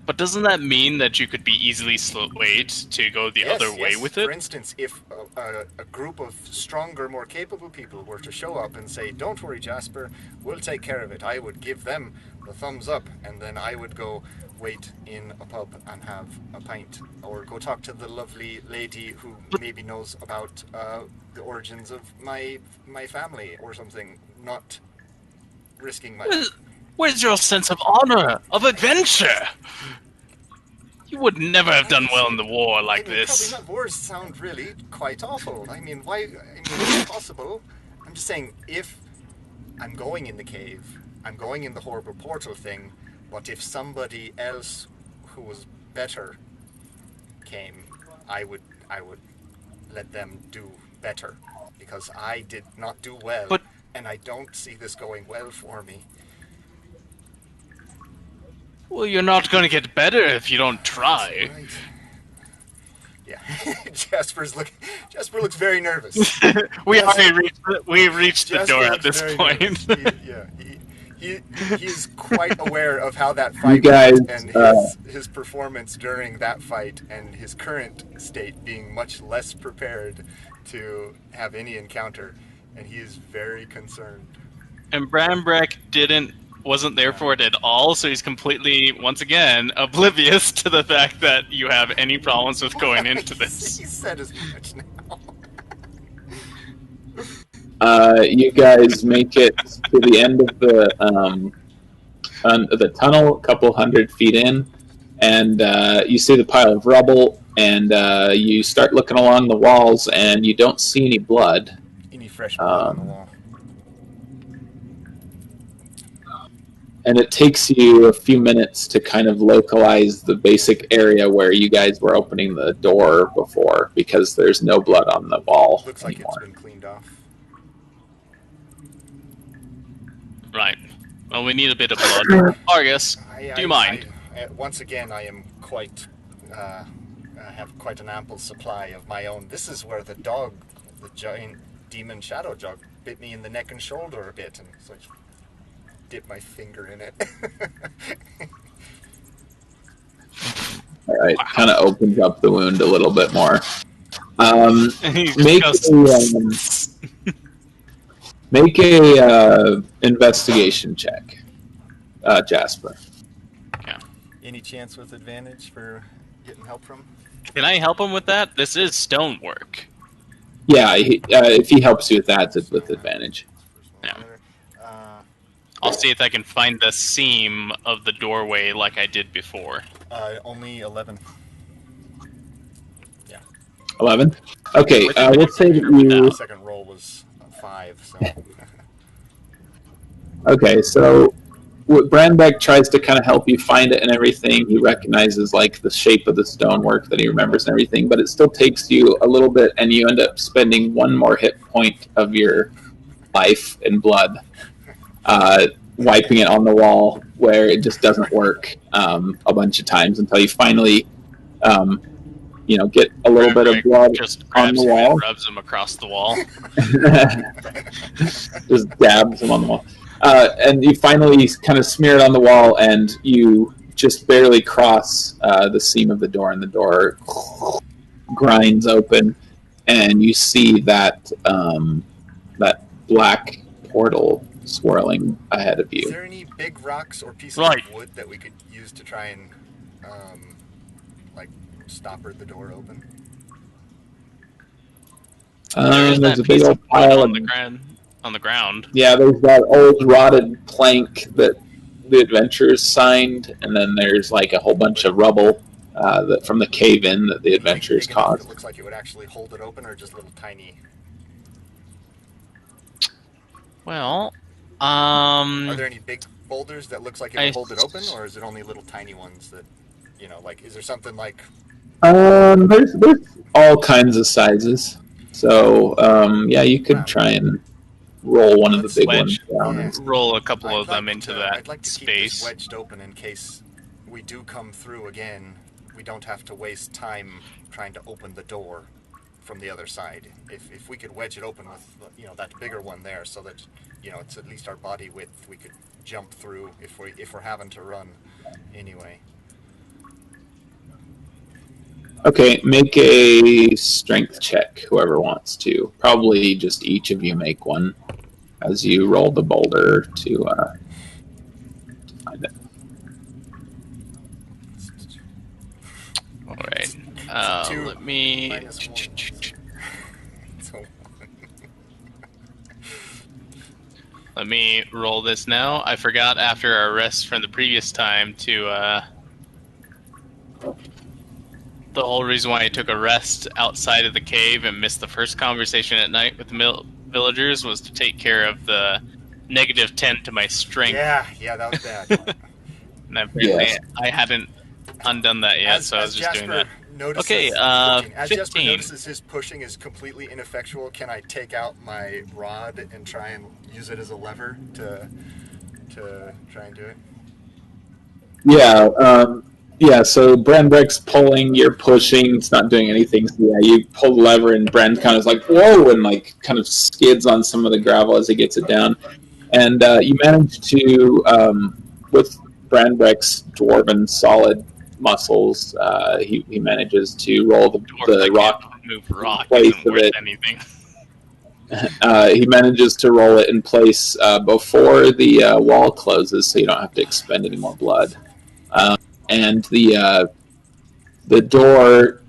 But doesn't that mean that you could be easily swayed to go the other way with it? For instance, if a group of stronger, more capable people were to show up and say, "Don't worry, Jasper, we'll take care of it," I would give them the thumbs up, and then I would go wait in a pub and have a pint, or go talk to the lovely lady who maybe knows about the origins of my family or something, not risking my life. Where's your sense of honor, of adventure? You would never have done well in the war like this. Probably not. Wars sound really quite awful. I mean, why? It's possible. I'm just saying, if I'm going in the cave, I'm going in the horrible portal thing, but if somebody else who was better came, I would let them do better, because I did not do well, and I don't see this going well for me. Well, you're not going to get better if you don't try. Right. Yeah, Jasper looks very nervous. We've reached the door at this point. He's quite aware of how that fight went, and his performance during that fight, and his current state being much less prepared to have any encounter, and he is very concerned. And Branbrek didn't wasn't there for it at all, so he's completely, once again, oblivious to the fact that you have any problems with going into this. He said as much now. You guys make it to the end of the tunnel, a couple 100 feet in, and you see the pile of rubble, and you start looking along the walls, and you don't see any blood. Any fresh blood on the wall. And it takes you a few minutes to kind of localize the basic area where you guys were opening the door before, because there's no blood on the wall Looks like anymore. it's been cleaned off. Right. Well, we need a bit of blood. Argus, do you mind? Once again, I am quite... I have quite an ample supply of my own. This is where the dog, the giant demon shadow dog, bit me in the neck and shoulder a bit, and so I just dip my finger in it. All right, kind of opens up the wound a little bit more. Make a investigation check, Jasper. Yeah. Any chance with advantage for getting help from? Can I help him with that? This is stonework. Yeah, if he helps you with that, it's with advantage. Yeah. I'll see if I can find the seam of the doorway like I did before. Only 11. Yeah. 11? Okay, we'll say that you... The second roll was 5, so... Okay, so Branbrek tries to kind of help you find it and everything. He recognizes like the shape of the stonework that he remembers and everything, but it still takes you a little bit, and you end up spending one more hit point of your life in blood, wiping it on the wall where it just doesn't work a bunch of times until you finally, get a little bit of blood just on the wall. And rubs him across the wall. Just dabs him on the wall. And you finally kind of smear it on the wall, and you just barely cross the seam of the door, and the door grinds open, and you see that that black portal swirling ahead of you. Is there any big rocks or pieces of wood that we could use to try and stopper the door open? There's a big old pile on the ground. Yeah, there's that old rotted plank that the adventurers signed, and then there's like a whole bunch of rubble from the cave-in that the adventurers caused. It looks like it would actually hold it open, or just little tiny. Well, are there any big boulders that looks like it would hold it open, or is it only little tiny ones that, is there something like? There's all kinds of sizes. So you could try and roll one of the big ones down. Yeah. Roll a couple of them into that I'd like to space. Keep this wedged open in case we do come through again. We don't have to waste time trying to open the door from the other side. If we could wedge it open with that bigger one there, so that it's at least our body width, we could jump through if we're having to run anyway. Okay, make a strength check, whoever wants to. Probably just each of you make one as you roll the boulder to find it. All right. Let me... Let me roll this now. I forgot after our rest from the previous time to... The whole reason why I took a rest outside of the cave and missed the first conversation at night with the villagers was to take care of the -10 to my strength. Yeah, that was bad. And apparently I hadn't undone that yet, so I was just doing that. Okay, as 15. Jasper notices his pushing is completely ineffectual, can I take out my rod and try and use it as a lever to try and do it? Yeah, so Branbrek's pulling, you're pushing, it's not doing anything. So you pull the lever, and Bran kind of is like, whoa, and kind of skids on some of the gravel as he gets it down. And you manage to, with Branbrek's dwarven solid muscles, he manages to roll the rock move rock place isn't of worth it. anything. He manages to roll it in place before the wall closes, so you don't have to expend any more blood. And the door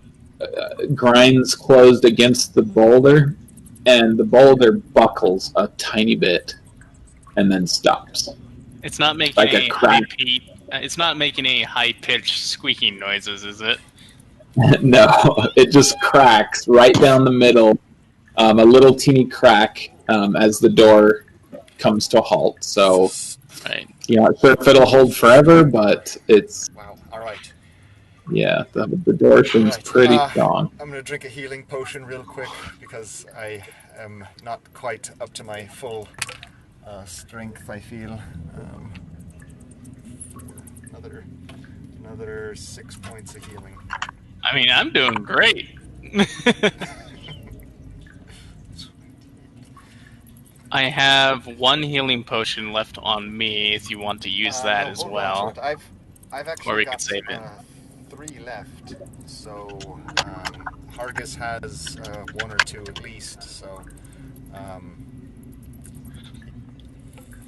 grinds closed against the boulder, and the boulder buckles a tiny bit, and then stops. It's not making like any high-pitched squeaking noises, is it? No, it just cracks right down the middle, a little teeny crack as the door comes to a halt. So, right. Yeah, not sure if it'll hold forever, but it's... Wow, alright. Yeah, the door seems pretty strong. I'm going to drink a healing potion real quick, because I am not quite up to my full strength, I feel. Another 6 points of healing. I mean, I'm doing great. I have 1 healing potion left on me if you want to use that as well. I've actually got save it. 3 left, so Hargus has 1 or 2 at least, so...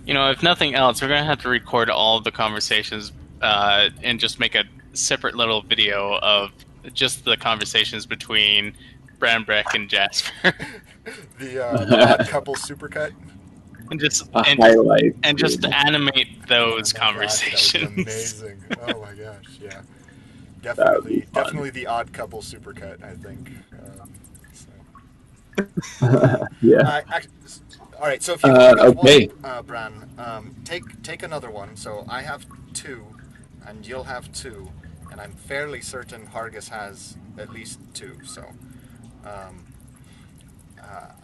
You know, if nothing else, we're going to have to record all of the conversations and just make a separate little video of just the conversations between Branbrek and Jasper. the odd couple supercut? And just animate those conversations. That would be amazing. Oh my gosh, yeah. Definitely the odd couple supercut, I think. Yeah. All right, so if you got okay. one, Bran, take another one. So I have 2, and you'll have 2, and I'm fairly certain Hargus has at least 2. So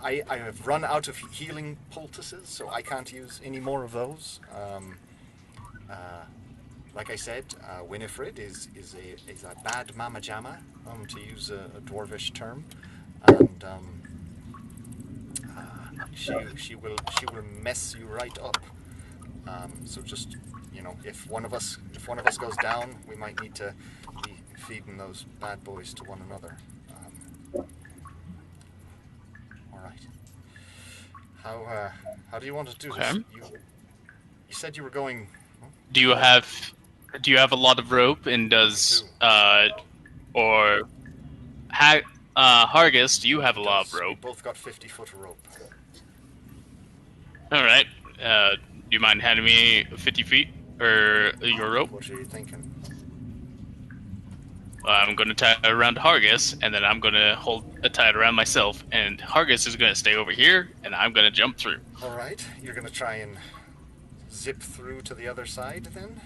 I have run out of healing poultices, so I can't use any more of those. Like I said, Winifred is a bad mama jamma, to use a dwarvish term, and she will mess you right up. So just, you know, if one of us goes down, we might need to be feeding those bad boys to one another. All right. How do you want to do this? You said you were going. Do you have a lot of rope? And does Hargus, do you have a lot of rope? We both got 50-foot of rope. All right. Do you mind handing me 50 feet or your rope? What are you thinking? I'm going to tie it around Hargus, and then I'm going to tie it around myself, and Hargus is going to stay over here, and I'm going to jump through. All right. You're going to try and zip through to the other side, then?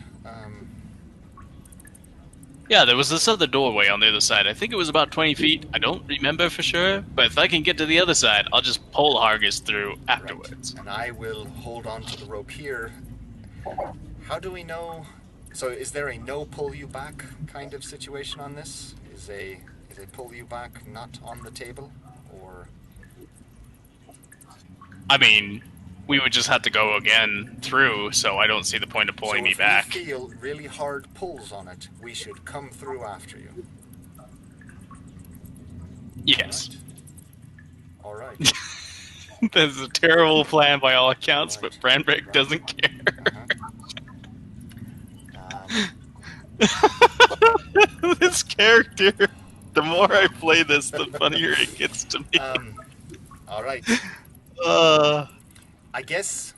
Yeah, there was this other doorway on the other side. I think it was about 20 feet. I don't remember for sure, but if I can get to the other side, I'll just pull Hargus through afterwards. Right. And I will hold on to the rope here. How do we know? So is there a no pull you back kind of situation on this? Is a pull you back not on the table, or? I mean, we would just have to go again through, so I don't see the point of pulling me back. If we feel really hard pulls on it, we should come through after you. Yes. All right. That's a terrible plan by all accounts, but Branbrek doesn't care. This character, the more I play this, the funnier it gets to me. All right. I guess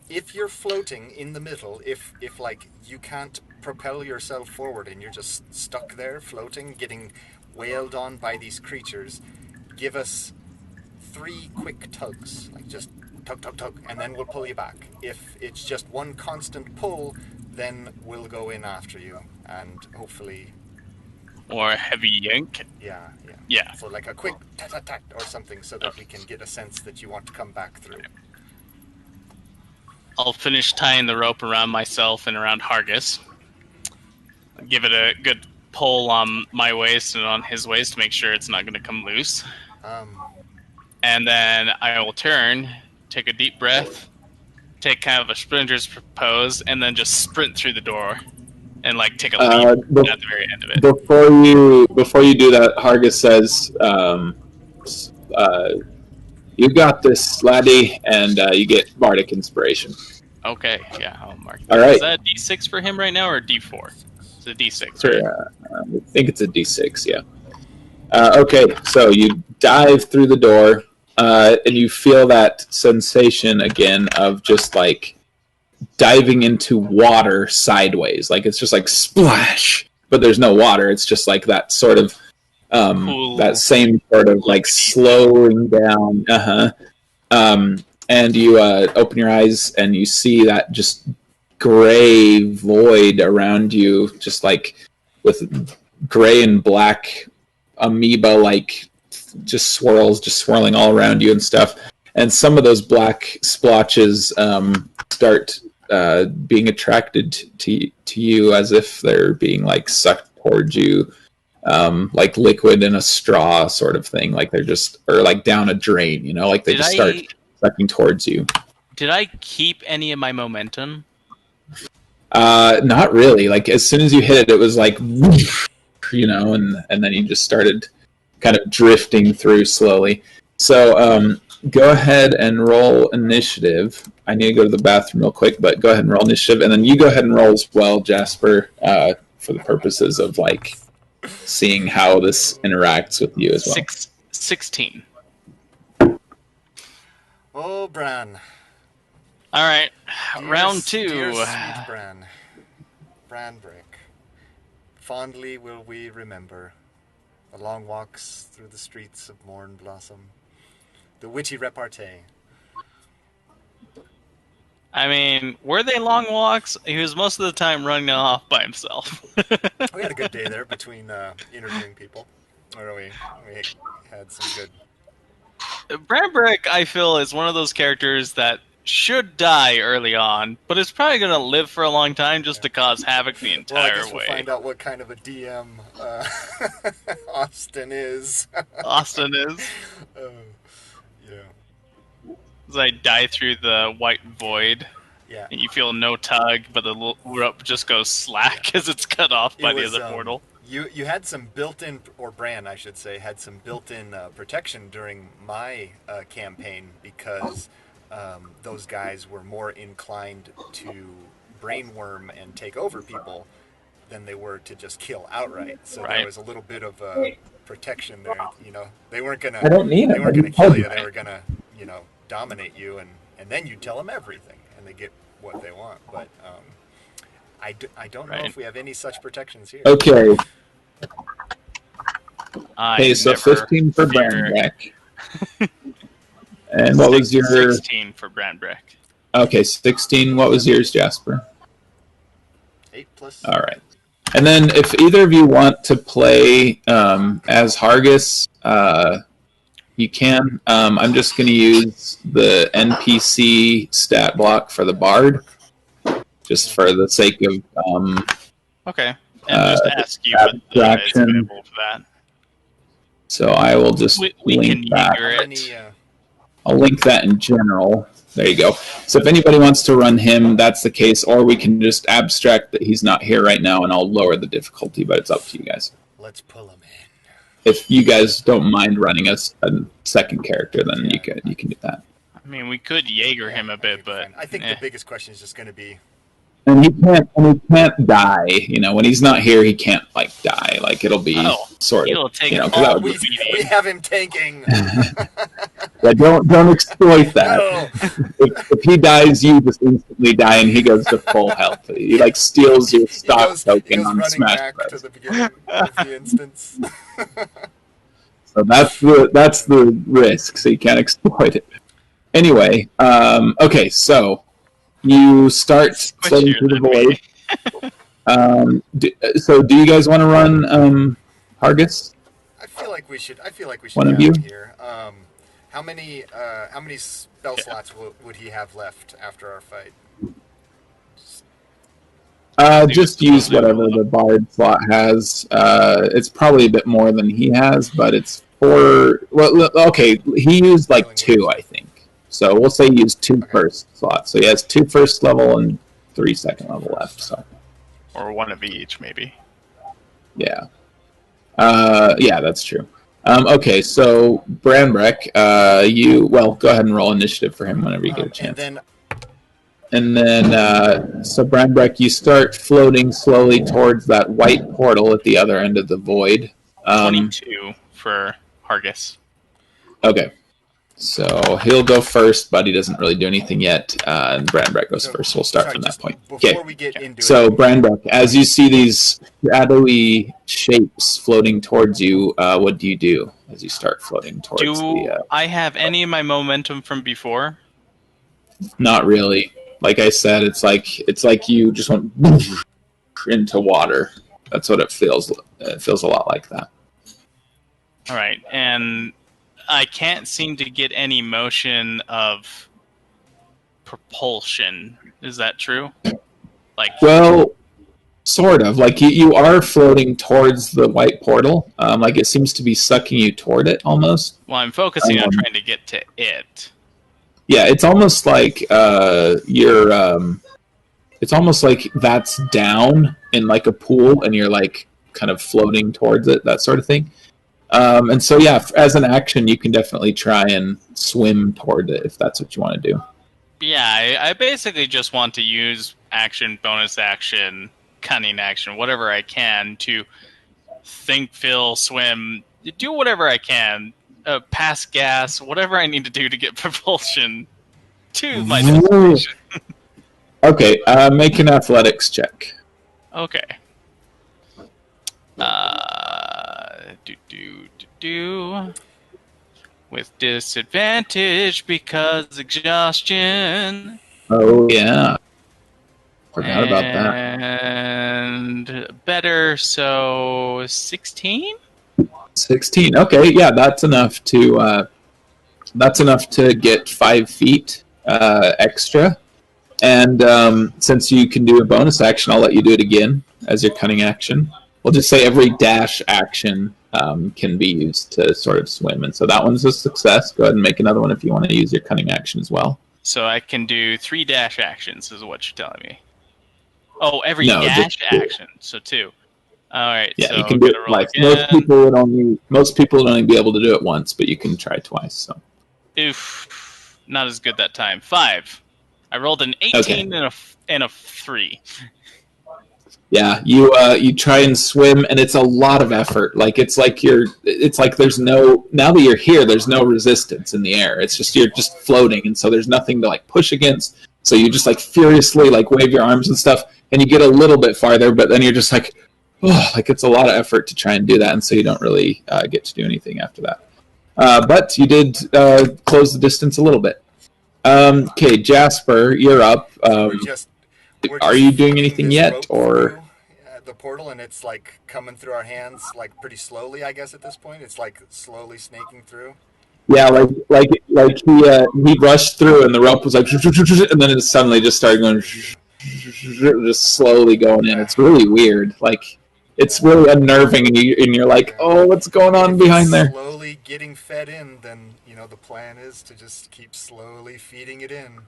if you're floating in the middle, if like you can't propel yourself forward and you're just stuck there floating, getting wailed on by these creatures, give us 3 quick tugs, like just tug, tug, tug, and then we'll pull you back. If it's just one constant pull, then we'll go in after you, and hopefully... Or a heavy yank. Yeah. So like a quick tat-tat-tat or something, so that we can get a sense that you want to come back through. I'll finish tying the rope around myself and around Hargus. Give it a good pull on my waist and on his waist to make sure it's not going to come loose. And then I will turn, take a deep breath, take kind of a sprinter's pose, and then just sprint through the door and like take a leap at the very end of it. Before you do that, Hargus says, You got this, laddie, and you get bardic inspiration. Okay, yeah, I'll mark that. All right. Is that a D6 for him right now, or a D4? It's a D6, Sure, right? I think it's a D6, yeah. Okay, so you dive through the door, and you feel that sensation again of just like diving into water sideways. Like it's just like splash, but there's no water. It's just like that sort of cool. That same sort of like slowing down. And you open your eyes and you see that just gray void around you, just like with gray and black amoeba like just swirling all around you and stuff. And some of those black splotches start being attracted to you as if they're being like sucked towards you, like liquid in a straw sort of thing. Like they're just, or like down a drain, you know, like they start sucking towards you. Did I keep any of my momentum? Not really. Like as soon as you hit it, it was like, you know, and then you just started kind of drifting through slowly. So go ahead and roll initiative. I need to go to the bathroom real quick, but go ahead and roll initiative, and then you go ahead and roll as well, Jasper, for the purposes of like seeing how this interacts with you as well. 16. Oh, Bran. All right, round 2. Dear sweet Bran. Branbrek. Fondly will we remember the long walks through the streets of Morn Blossom, the witty repartee. I mean, were they long walks? He was most of the time running off by himself. We had a good day there between interviewing people. Or we had some good... Branbrek, I feel, is one of those characters that should die early on, but is probably going to live for a long time just to cause havoc the entire I guess we'll way. Find out what kind of a DM Austin is. Austin is? Yeah. As I die through the white void, and you feel no tug, but the rope just goes slack as it's cut off by the other portal. You had some built-in, or Bran, I should say, had some built-in protection during my campaign because... those guys were more inclined to brainworm and take over people than they were to just kill outright. So there was a little bit of protection there. You know, they weren't gonna. They weren't gonna kill you. They were gonna, you know, dominate you, and then you tell them everything, and they get what they want. But I don't know if we have any such protections here. Okay. Okay, so 15 for Branbrek. And what was your... 16 for Branbrek. Okay, 16. What was yours, Jasper? 8 plus. All right. And then if either of you want to play as Hargis, you can. I'm just going to use the NPC stat block for the Bard, just for the sake of... okay. And just ask you what is available for that. So I will just link that. I'll link that in general. There you go. So if anybody wants to run him, that's the case. Or we can just abstract that he's not here right now, and I'll lower the difficulty, but it's up to you guys. Let's pull him in. If you guys don't mind running a second character, then you can do that. I mean, we could Jaeger him a bit, but... I think the biggest question is just going to be... And he can't die. You know, when he's not here, he can't like die. Like it'll be sort of. You know, we have him tanking. Yeah, don't exploit that. No. If he dies, you just instantly die, and he goes to full health. He like steals your stock token on Smash Bros. To the beginning of the instance. So that's the risk. So you can't exploit it. Anyway, okay, so. You start sliding through the void. So, do you guys want to run Hargis? I feel like we should. One of you here. How many spell slots would he have left after our fight? Just use whatever the Bard slot has. It's probably a bit more than he has, but it's 4. Well, okay, he used like 2, I think. So we'll say he used 2 first slots. So he has 2 first level and 3 second level left. So, or 1 of each, maybe. Yeah. Yeah, that's true. Okay, so Branbrek, go ahead and roll initiative for him whenever you get a chance. And then, so Branbrek, you start floating slowly towards that white portal at the other end of the void. 22 for Hargis. Okay. So he'll go first, but he doesn't really do anything yet. And Branbrek goes first. So we'll start from that point. Okay. So Branbrek, as you see these shadowy shapes floating towards you, what do as you start floating towards I have any of my momentum from before? Not really. Like I said, it's like you just went into water. That's what it feels. It feels a lot like that. All right, and I can't seem to get any motion of propulsion. Is that true? Well, sort of. Like you are floating towards the white portal. Like it seems to be sucking you toward it almost. Well, I'm focusing on trying to get to it. Yeah, it's almost like it's almost like that's down in like a pool, and you're like kind of floating towards it, that sort of thing. And so, yeah, as an action, you can definitely try and swim toward it if that's what you want to do. Yeah, I basically just want to use action, bonus action, cunning action, whatever I can to think, feel, swim, do whatever I can, pass gas, whatever I need to do to get propulsion to my destination. Okay, make an athletics check. Okay. With disadvantage because exhaustion. Oh yeah, forgot about that. And better, so 16. 16. Okay, yeah, that's enough to get 5 feet extra. And since you can do a bonus action, I'll let you do it again as your cunning action. We'll just say every dash action can be used to sort of swim. And so that one's a success. Go ahead and make another one if you want to use your cunning action as well. So I can do 3 dash actions is what you're telling me. Oh, every dash action. So 2. All right. Yeah, so you can do it like most people would only be able to do it once, but you can try twice. So. Oof, not as good that time. 5. I rolled an 18 and a 3. Yeah, you try and swim, and it's a lot of effort. Like it's like there's no, now that you're here, there's no resistance in the air. It's just you're just floating, and so there's nothing to like push against. So you just like furiously like wave your arms and stuff, and you get a little bit farther, but then you're just like, oh, like it's a lot of effort to try and do that, and so you don't really get to do anything after that. But you did close the distance a little bit. Okay, Jasper, you're up. Are you doing anything yet, or the portal, and it's like coming through our hands like pretty slowly? I guess at this point, it's like slowly snaking through. Yeah, like he rushed through, and the rope was like, and then it suddenly just started going, just slowly going in. It's really weird. Like it's really unnerving, and you're like, oh, what's going on behind there? Slowly getting fed in, then the plan is to just keep slowly feeding it in.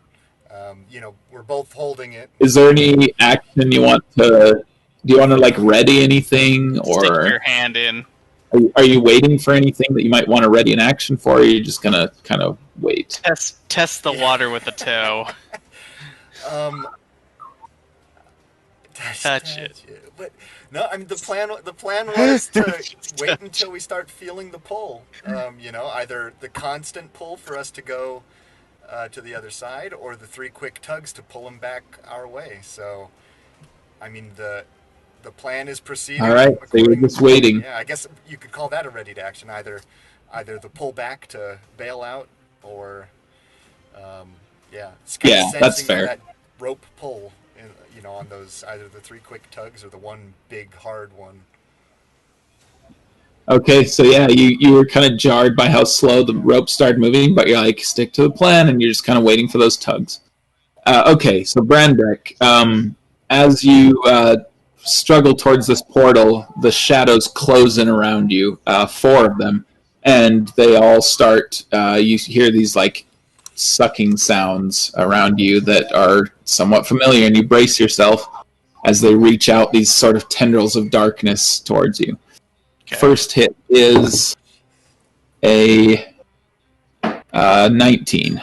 We're both holding it. Is there any action you want to? Do you want to like ready anything, or stick your hand in? Are you waiting for anything that you might want to ready an action for? Or are you just gonna kind of wait? Test the water with a toe. Touch it. But no, I mean the plan was to wait until we start feeling the pull. Either the constant pull for us to go to the other side, or the 3 quick tugs to pull them back our way. So, I mean the plan is proceeding. All right, so you're just waiting. Yeah, I guess you could call that a ready to action. Either the pull back to bail out, or that's fair. That rope pull. On those, either the 3 quick tugs or the one big hard one. Okay, so yeah, you were kind of jarred by how slow the rope started moving, but you're like, stick to the plan, and you're just kind of waiting for those tugs. Okay, so Branbrek, as you struggle towards this portal, the shadows close in around you, 4 of them, and they all start, you hear these like sucking sounds around you that are somewhat familiar, and you brace yourself as they reach out these sort of tendrils of darkness towards you. Okay. First hit is a 19.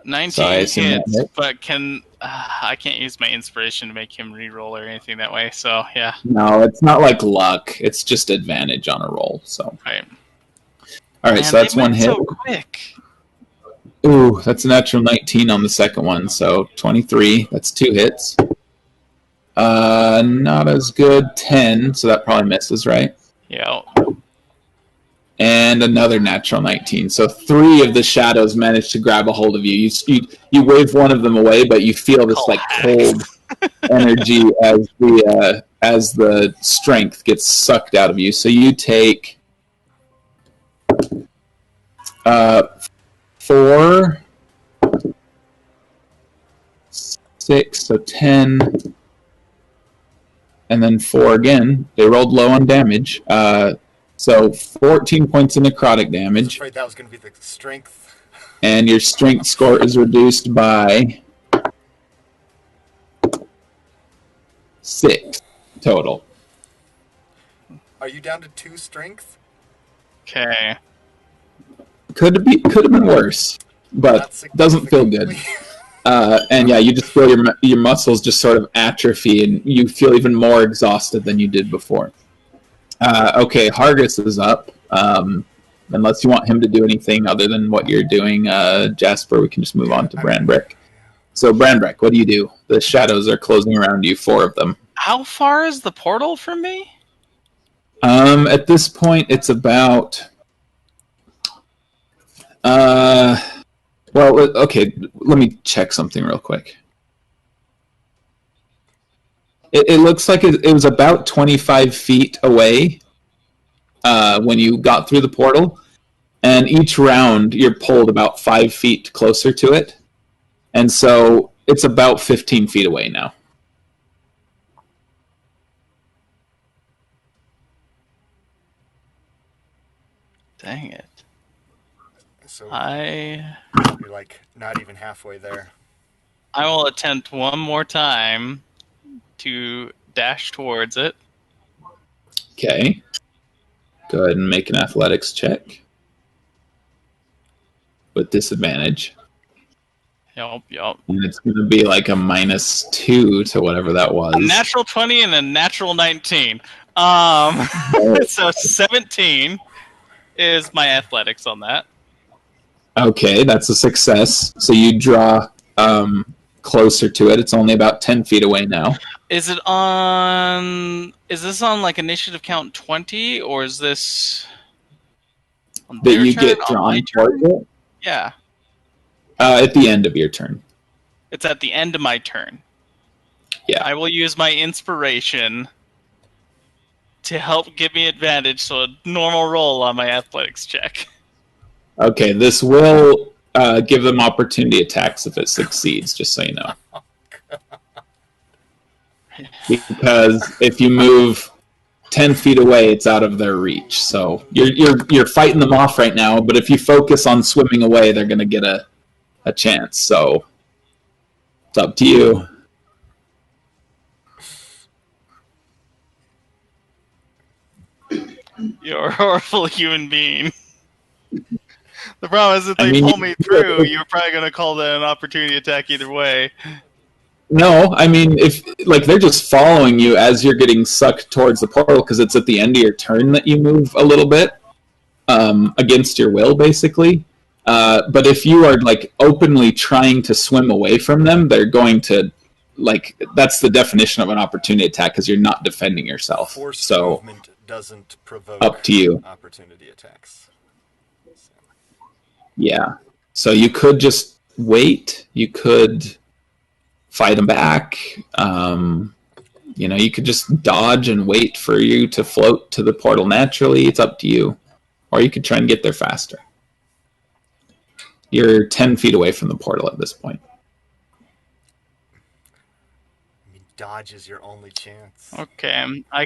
19 so hits, but I can't use my inspiration to make him re-roll or anything that way, so yeah. No, it's not like luck. It's just advantage on a roll, so. Right. Alright, so that's one hit. So quick. Ooh, that's a natural 19 on the second one, so 23. That's 2 hits. Not as good. 10, so that probably misses, right? Yeah. And another natural 19. So 3 of the shadows manage to grab a hold of you. You wave one of them away, but you feel this like cold energy as the strength gets sucked out of you. So you take 4, 6, so 10, and then 4 again. They rolled low on damage. So 14 points of necrotic damage. I was afraid that was going to be the strength. And your strength score is reduced by 6 total. Are you down to 2 strength? Okay. Could have been worse, but doesn't feel good. And yeah, you just feel your muscles just sort of atrophy, and you feel even more exhausted than you did before. Okay, Hargis is up. Unless you want him to do anything other than what you're doing, Jasper, we can just move on to Branbrek. So, Branbrek, what do you do? The shadows are closing around you, 4 of them. How far is the portal from me? At this point, it's about... well, okay, let me check something real quick. It looks like it was about 25 feet away when you got through the portal, and each round you're pulled about 5 feet closer to it, and so it's about 15 feet away now. Dang it. So you're like not even halfway there. I will attempt one more time to dash towards it. Okay. Go ahead and make an athletics check. With disadvantage. Yep. And it's going to be like a -2 to whatever that was. A natural 20 and a natural 19. So 17 is my athletics on that. Okay, that's a success. So you draw closer to it. It's only about 10 feet away now. Is this on like initiative count 20, or is this on that you get drawn towards it? Yeah. At the end of your turn. It's at the end of my turn. Yeah. I will use my inspiration to help give me advantage, so a normal roll on my athletics check. Okay, this will give them opportunity attacks if it succeeds, just so you know. Because if you move 10 feet away, it's out of their reach. So you're fighting them off right now, but if you focus on swimming away, they're going to get a chance. So it's up to you. You're a horrible human being. The problem is if they pull me through, you're probably going to call that an opportunity attack either way. No, I mean, if they're just following you as you're getting sucked towards the portal because it's at the end of your turn that you move a little bit against your will, basically. But if you are openly trying to swim away from them, they're going to that's the definition of an opportunity attack because you're not defending yourself. Forced so movement doesn't provoke up to you. Opportunity attacks. Yeah, so you could just wait. You could fight them back. You could just dodge and wait for you to float to the portal naturally. It's up to you. Or you could try and get there faster. You're 10 feet away from the portal at this point. I mean, dodge is your only chance. Okay, I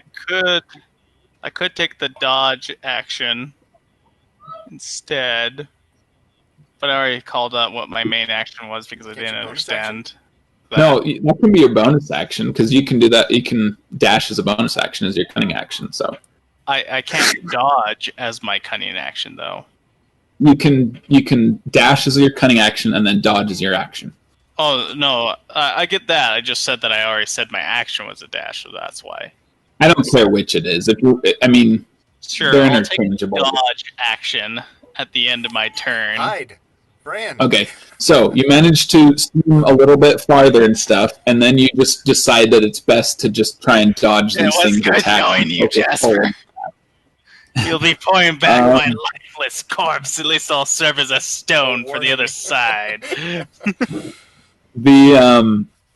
could take the dodge action instead. But I already called out what my main action was because I didn't understand that. No, that can be your bonus action because you can do that. You can dash as a bonus action as your cunning action. So I can't dodge as my cunning action, though. You can dash as your cunning action and then dodge as your action. Oh, no, I get that. I just said that I already said my action was a dash, so that's why. I don't care which it is. Sure, they're I'll interchangeable. take dodge action at the end of my turn. Hide. Bran. Okay, so you manage to swim a little bit farther and stuff, and then you just decide that it's best to just try and dodge these things. It was good knowing you, Jasper. You'll be pouring back my lifeless corpse. At least I'll serve as a stone for the other side.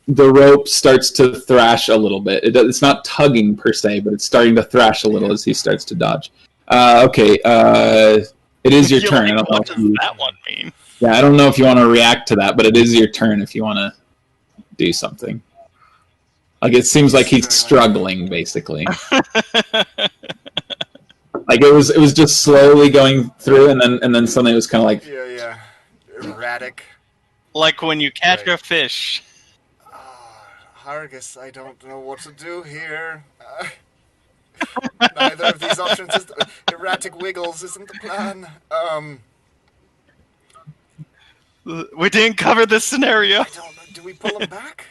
The rope starts to thrash a little bit. It's not tugging per se, but it's starting to thrash a little as he starts to dodge. Okay, it is your turn. I don't know what does that one mean? Yeah, I don't know if you want to react to that, but it is your turn if you want to do something. Like, it seems like he's struggling, basically. Like, it was just slowly going through, and then suddenly it was kind of like... Yeah. Erratic. Like when you catch a fish. Hargus, I don't know what to do here. Neither of these options is erratic wiggles isn't the plan. We didn't cover this scenario. I don't know. Do we pull him back?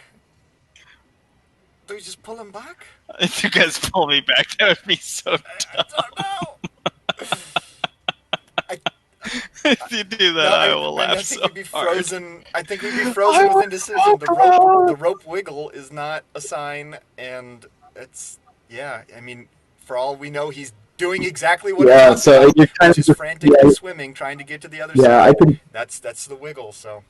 Do we just pull him back? If you guys pull me back, that would be so dumb. I don't know. If you do that, I will laugh so hard. I think we'd be frozen with indecision. The rope wiggle is not a sign, and it's... Yeah, I mean, for all we know, he's doing exactly what he wants. So you're kind of just frantically swimming, trying to get to the other side. That's the wiggle, so...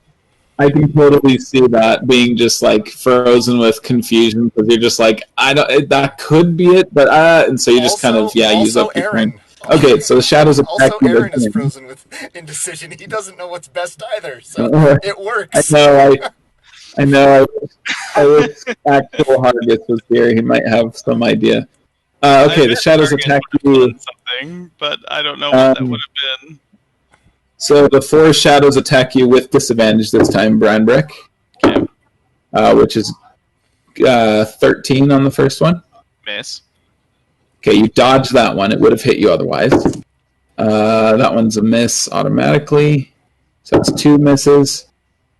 I can totally see that being just like frozen with confusion because you're just like, that could be it, but and so you just kind of use up your turn. Okay, so the shadows attack you. Also, Aaron is frozen with indecision. He doesn't know what's best either, so it works. I know. I wish actual Hargus was here. He might have some idea. Okay, the shadows attack you. Something, but I don't know what that would have been. So the 4 shadows attack you with disadvantage this time, Branbrek. Okay. Which is 13 on the first one. Miss. Okay, you dodge that one. It would have hit you otherwise. That one's a miss automatically. So it's 2 misses,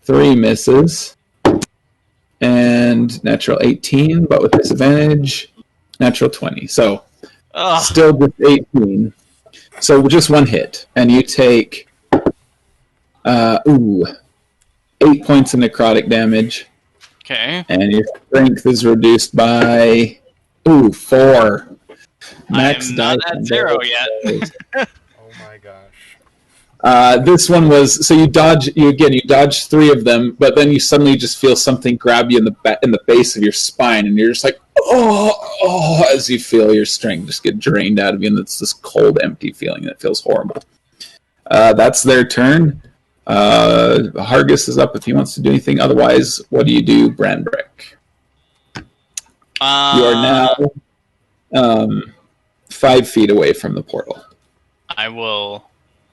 3 misses, and natural 18, but with disadvantage, natural 20. So still just 18. So just 1 hit, and you take 8 points of necrotic damage. Okay. And your strength is reduced by 4. Max I'm not at 0 yet. Oh my gosh. This one was so you dodge 3 of them, but then you suddenly just feel something grab you in the base of your spine, and you're just like as you feel your strength just get drained out of you, and it's this cold, empty feeling that feels horrible. That's their turn. Hargus is up if he wants to do anything. Otherwise, what do you do, Branbrek? You are now 5 feet away from the portal. I will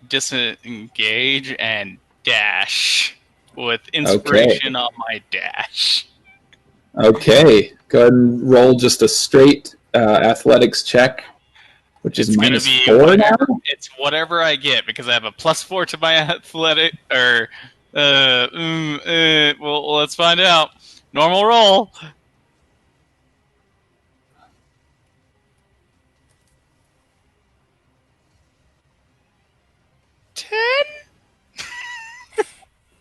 disengage and dash with inspiration on my dash. Okay, go ahead and roll just a straight athletics check, which is minus 4 now? It's whatever I get, because I have a +4 to my athletic, well, let's find out. Normal roll.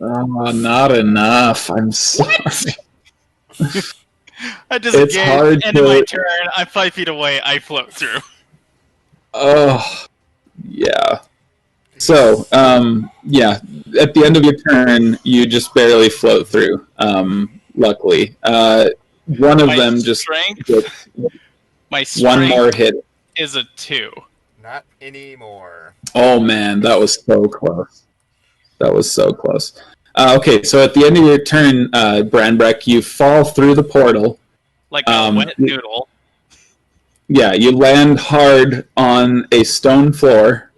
Not enough. I'm sorry. I just end of my turn. I'm 5 feet away. I float through. Oh, yeah. So, at the end of your turn, you just barely float through. Luckily, one of them just my strength one more hit is a 2. Not anymore. Oh man, that was so close. That was so close. Okay, so at the end of your turn, Branbrek, you fall through the portal. Like a wet noodle. Yeah, you land hard on a stone floor,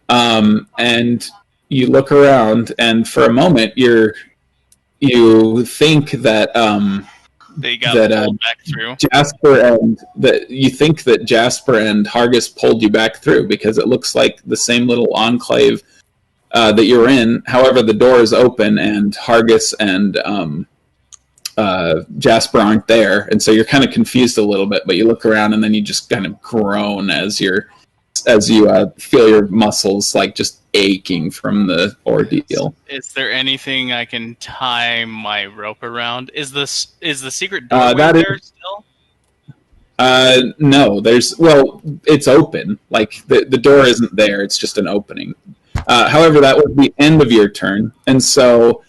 and you look around, and for a moment, you think that They got that pulled back through. Jasper and that you think that Jasper and Hargis pulled you back through because it looks like the same little enclave that you're in. However, the door is open and Hargis and Jasper aren't there, and so you're kind of confused a little bit. But you look around and then you just kind of groan as you feel your muscles like just aching from the ordeal. Is there anything I can tie my rope around? Is the secret doorway there still? No, it's open. Like the door isn't there; it's just an opening. However, that was the end of your turn, and so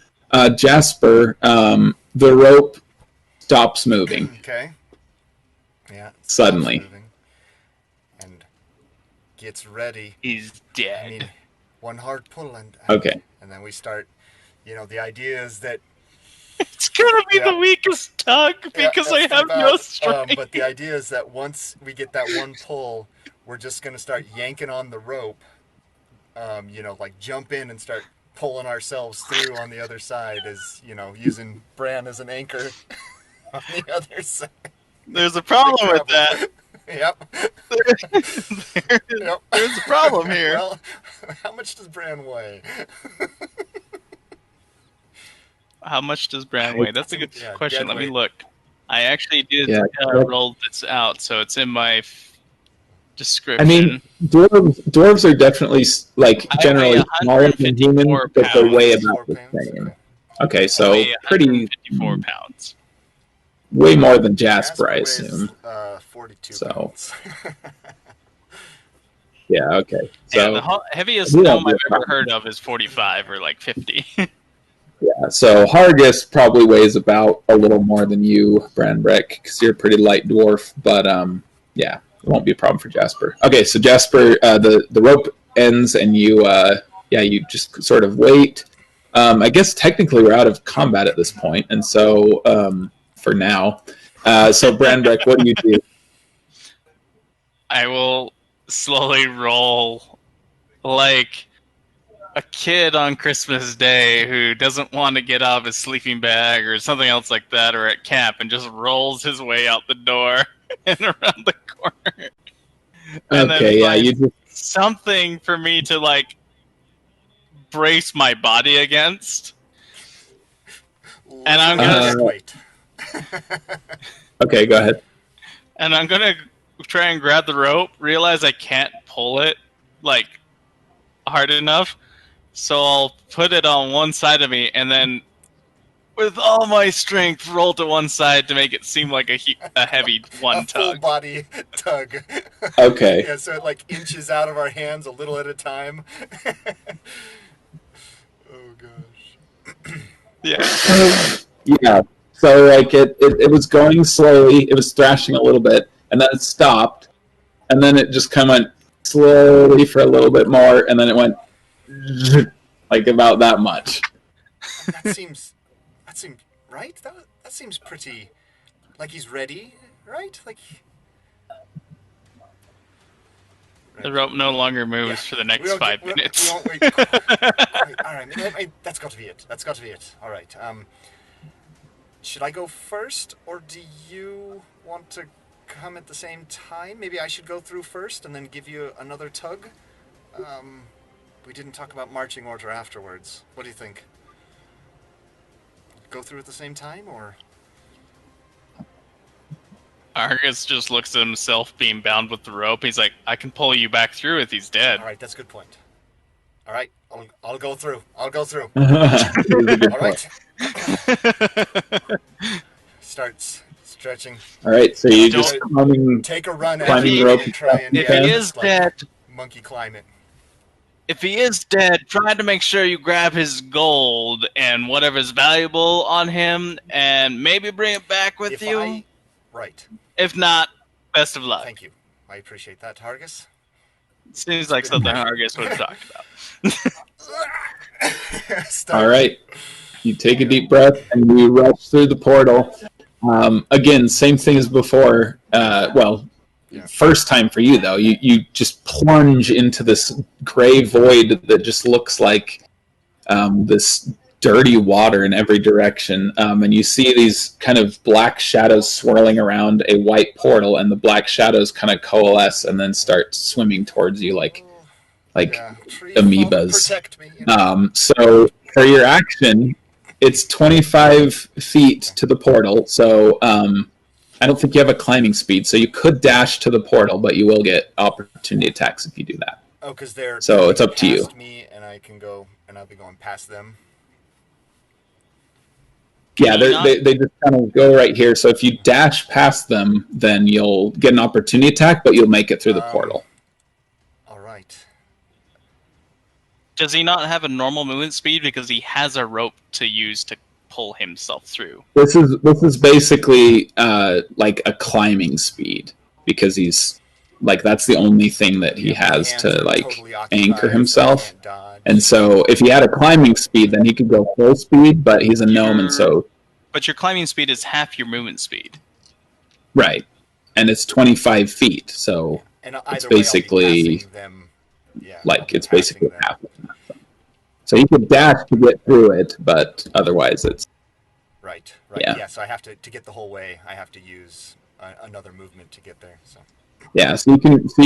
Jasper, the rope stops moving. Okay. Yeah. Suddenly. And gets ready. He's dead. I mean, one hard pull and okay. And then we start. The idea is that it's gonna be the weakest tug because I have no strength. But the idea is that once we get that one pull, we're just gonna start yanking on the rope. Like jump in and start pulling ourselves through on the other side, as using Bran as an anchor on the other side. There's a problem with that. Yep. There's a problem here. Well, how much does Bran weigh? How much does Bran weigh? That's a good question. Let me look. I actually did roll this out, so it's in my description. I mean, dwarves are definitely generally smaller than humans, but they weigh about the same. Okay, so pretty 54 pounds. Way more than Jasper, I assume. 42 pounds. So. Yeah, okay. So the heaviest gnome I've ever heard of is 45 or like 50. Yeah, so Hargis probably weighs about a little more than you, Branbrek, because you're a pretty light dwarf, but yeah, it won't be a problem for Jasper. Okay, so Jasper, the rope ends and you just sort of wait. I guess technically we're out of combat at this point, and so for now. So Branbrek, what do you do? I will slowly roll like a kid on Christmas Day who doesn't want to get out of his sleeping bag or something else like that, or at camp, and just rolls his way out the door and around the corner. And okay, yeah, you just something for me to like brace my body against. And I'm gonna wait. Okay, go ahead. And I'm gonna try and grab the rope, realize I can't pull it like hard enough, so I'll put it on one side of me and then with all my strength roll to one side to make it seem like a heavy one tug. Full body tug. Okay. Yeah, so it like inches out of our hands a little at a time. Oh gosh. Yeah. Yeah. So like it was going slowly, it was thrashing a little bit, and then it stopped, and then it just kind of went slowly for a little bit more, and then it went like about that much. That seems right. That seems pretty like he's ready, right? Like the rope no longer moves for the next 5 minutes. We won't wait. All right, that's got to be it. That's got to be it. All right. Should I go first, or do you want to come at the same time? Maybe I should go through first and then give you another tug. We didn't talk about marching order afterwards. What do you think? Go through at the same time, or? Argus just looks at himself being bound with the rope. He's like, I can pull you back through if he's dead. All right, that's a good point. All right, I'll go through. All right. Starts stretching. All right, so you just take a run at the rope and try and if he is dead, monkey climb it. If he is dead, try to make sure you grab his gold and whatever's valuable on him, and maybe bring it back with you. Right. If not, best of luck. Thank you. I appreciate that, Hargis. Seems like something Hargis would have talked about. All right. You take a deep breath and you rush through the portal. Again, same thing as before. First time for you, though. You just plunge into this gray void that just looks like this dirty water in every direction, and you see these kind of black shadows swirling around a white portal, and the black shadows kind of coalesce and then start swimming towards you like amoebas. Protect me, you know? So for your action, it's 25 feet to the portal, so I don't think you have a climbing speed, so you could dash to the portal, but you will get opportunity attacks if you do that. Oh, because they're so it's up to you. Me, and I can go, and I'll be going past them. Yeah, they just kind of go right here. So if you dash past them, then you'll get an opportunity attack, but you'll make it through the portal. All right. Does he not have a normal movement speed because he has a rope to use to pull himself through? This is basically like a climbing speed, because he's like, that's the only thing that he has to like totally anchor himself. And so if he had a climbing speed, then he could go full speed, but he's a gnome, and so... But your climbing speed is half your movement speed. Right. And it's 25 feet, so it's basically... it's basically half of that. So you could dash to get through it, but otherwise it's... Right. Yeah, so I have to get the whole way, I have to use another movement to get there, so... Yeah, so you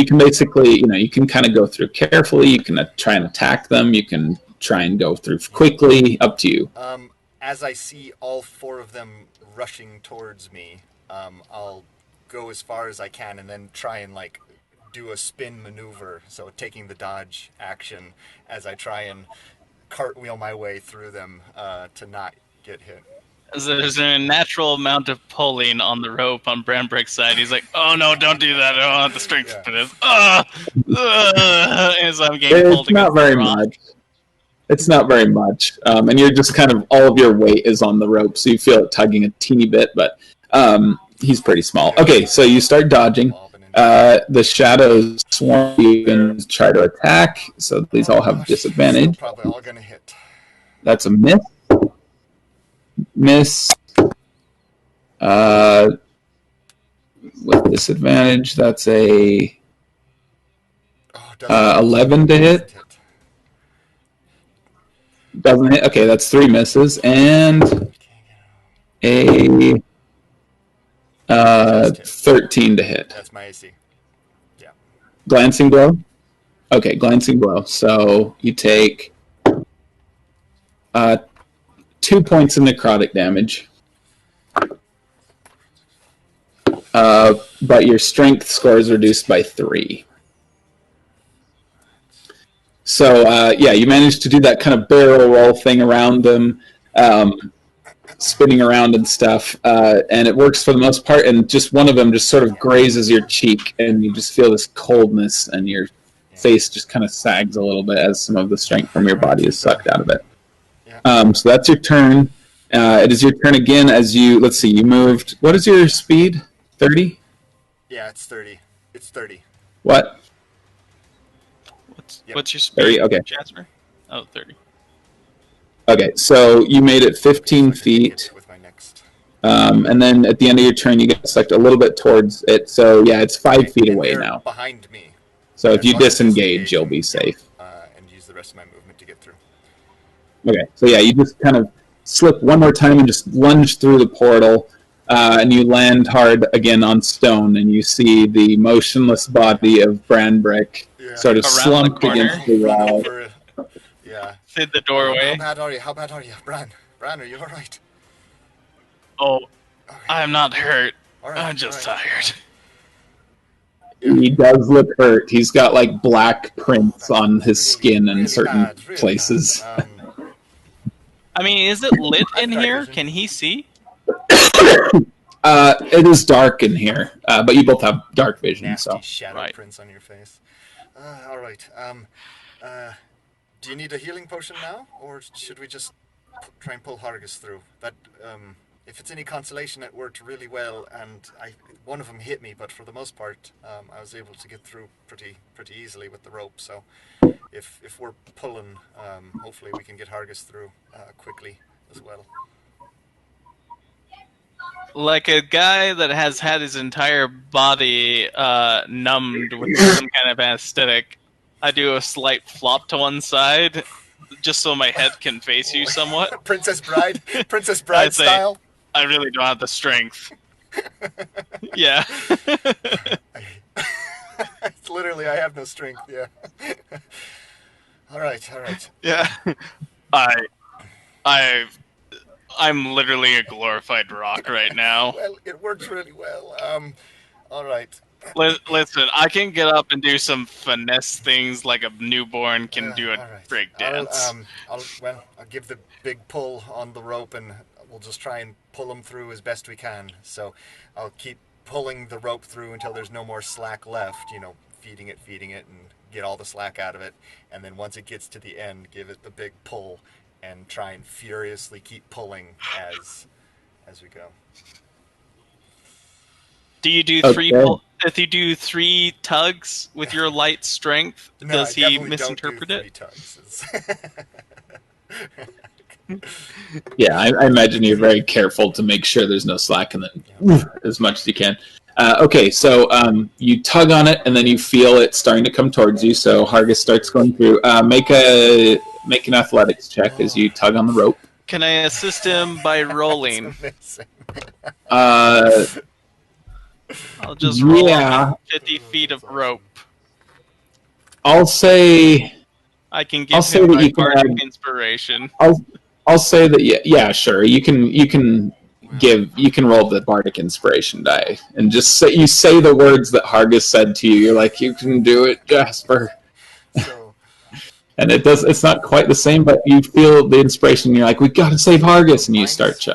can basically, you can kind of go through carefully. You can try and attack them. You can try and go through quickly. Up to you. As I see all 4 of them rushing towards me, I'll go as far as I can and then try and like do a spin maneuver. So taking the dodge action as I try and cartwheel my way through them to not get hit. There's a natural amount of pulling on the rope on Branbrek's side. He's like, "Oh no, don't do that! I don't have the strength for this." As I'm getting pulled. It's not very much. It's not very much, and you're just kind of, all of your weight is on the rope, so you feel it tugging a teeny bit, but he's pretty small. Okay, so you start dodging. The shadows swarm you and try to attack, so these all have disadvantage. Probably all gonna hit. That's a miss. Miss. With disadvantage, that's a 11 to hit. Doesn't hit. Okay, that's 3 misses, and a 13 to hit. That's my AC. Yeah. Glancing blow. Okay, glancing blow. So you take 2 points of necrotic damage. But your strength score is reduced by 3. So, you managed to do that kind of barrel roll thing around them, spinning around and stuff, and it works for the most part, and just one of them just sort of grazes your cheek, and you just feel this coldness, and your face just kind of sags a little bit as some of the strength from your body is sucked out of it. So that's your turn. It is your turn again as you, let's see, you moved, what is your speed? 30? Yeah, it's 30. It's 30. What? What's your speed, 30? Okay. Jasper? Oh, 30. Okay, so you made it 15 feet. With my next. And then at the end of your turn, you get select a little bit towards it. So, yeah, it's 5 feet away now. Behind me. So if you disengage, you'll be safe. And use the rest of my movement to get through. Okay, so yeah, you just kind of slip one more time and just lunge through the portal, and you land hard again on stone, and you see the motionless body of Branbrek sort of slumped against the wall. Yeah. In the doorway. How bad are you? Bran, are you alright? Oh, okay. I'm not hurt. Right, I'm just tired. He does look hurt. He's got like black prints on his skin in certain places. I mean, is it lit in here? Can he see? It is dark in here, but you both have dark vision. Nasty shadow prints on your face. All right. Do you need a healing potion now, or should we just try and pull Hargus through? That, if it's any consolation, it worked really well, and one of them hit me, but for the most part, I was able to get through pretty easily with the rope. So, if we're pulling, hopefully we can get Hargus through quickly as well. Like a guy that has had his entire body numbed with some kind of anesthetic, I do a slight flop to one side, just so my head can face you somewhat. Princess Bride style. I really don't have the strength. Yeah. It's literally, I have no strength. Yeah. All right. Yeah. I'm literally a glorified rock right now. Well, it works really well. All right. Listen, I can get up and do some finesse things like a newborn can do a break dance. I'll give the big pull on the rope, and we'll just try and pull him through as best we can. So I'll keep pulling the rope through until there's no more slack left. Feeding it, and get all the slack out of it. And then once it gets to the end, give it the big pull and try and furiously keep pulling as we go. Do you do three? If you do 3 tugs with your light strength, does he misinterpret it? Yeah, I imagine you're very careful to make sure there's no slack, and then as much as you can. Okay, so you tug on it, and then you feel it starting to come towards you. So Hargus starts going through. Make an athletics check as you tug on the rope. Can I assist him by rolling? I'll just roll 50 feet of rope. I'll say I can give him my bardic inspiration. I'll say that yeah, sure. You can roll the bardic inspiration die and just say the words that Hargus said to you. You're like, you can do it, Jasper. And it's not quite the same, but you feel the inspiration. And you're like, we gotta save Hargus, and you start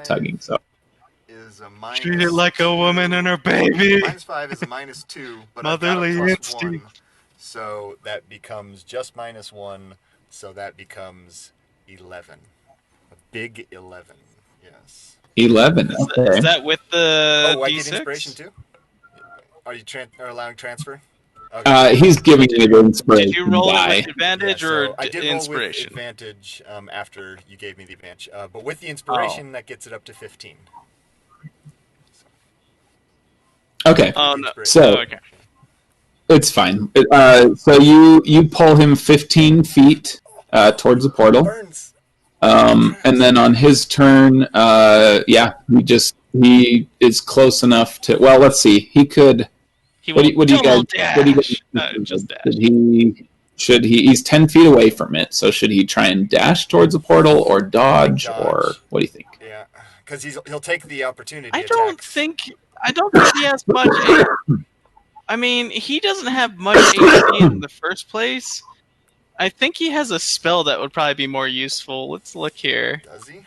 tugging. So. Treat it like a woman and her baby. -5 is a -2, but motherly instinct. 1, so that becomes just -1. So that becomes 11. A big 11. Yes. 11. Okay. Is that with the D6? I get inspiration too. Are you allowing transfer? Okay. He's giving you the inspiration. Did you roll it with advantage or I did inspiration? Roll with advantage after you gave me the advantage, but with the inspiration that gets it up to 15. Okay. Oh, no. So okay. It's fine. So you pull him 15 feet towards the portal. And then on his turn, he is close enough to. Well, let's see. He could. What do you guys? Just dash. He's 10 feet away from it. So should he try and dash towards the portal or dodge. Or what do you think? Yeah, because he'll take the opportunity. I don't think he has much. I mean, he doesn't have much HP in the first place. I think he has a spell that would probably be more useful. Let's look here. Does he? He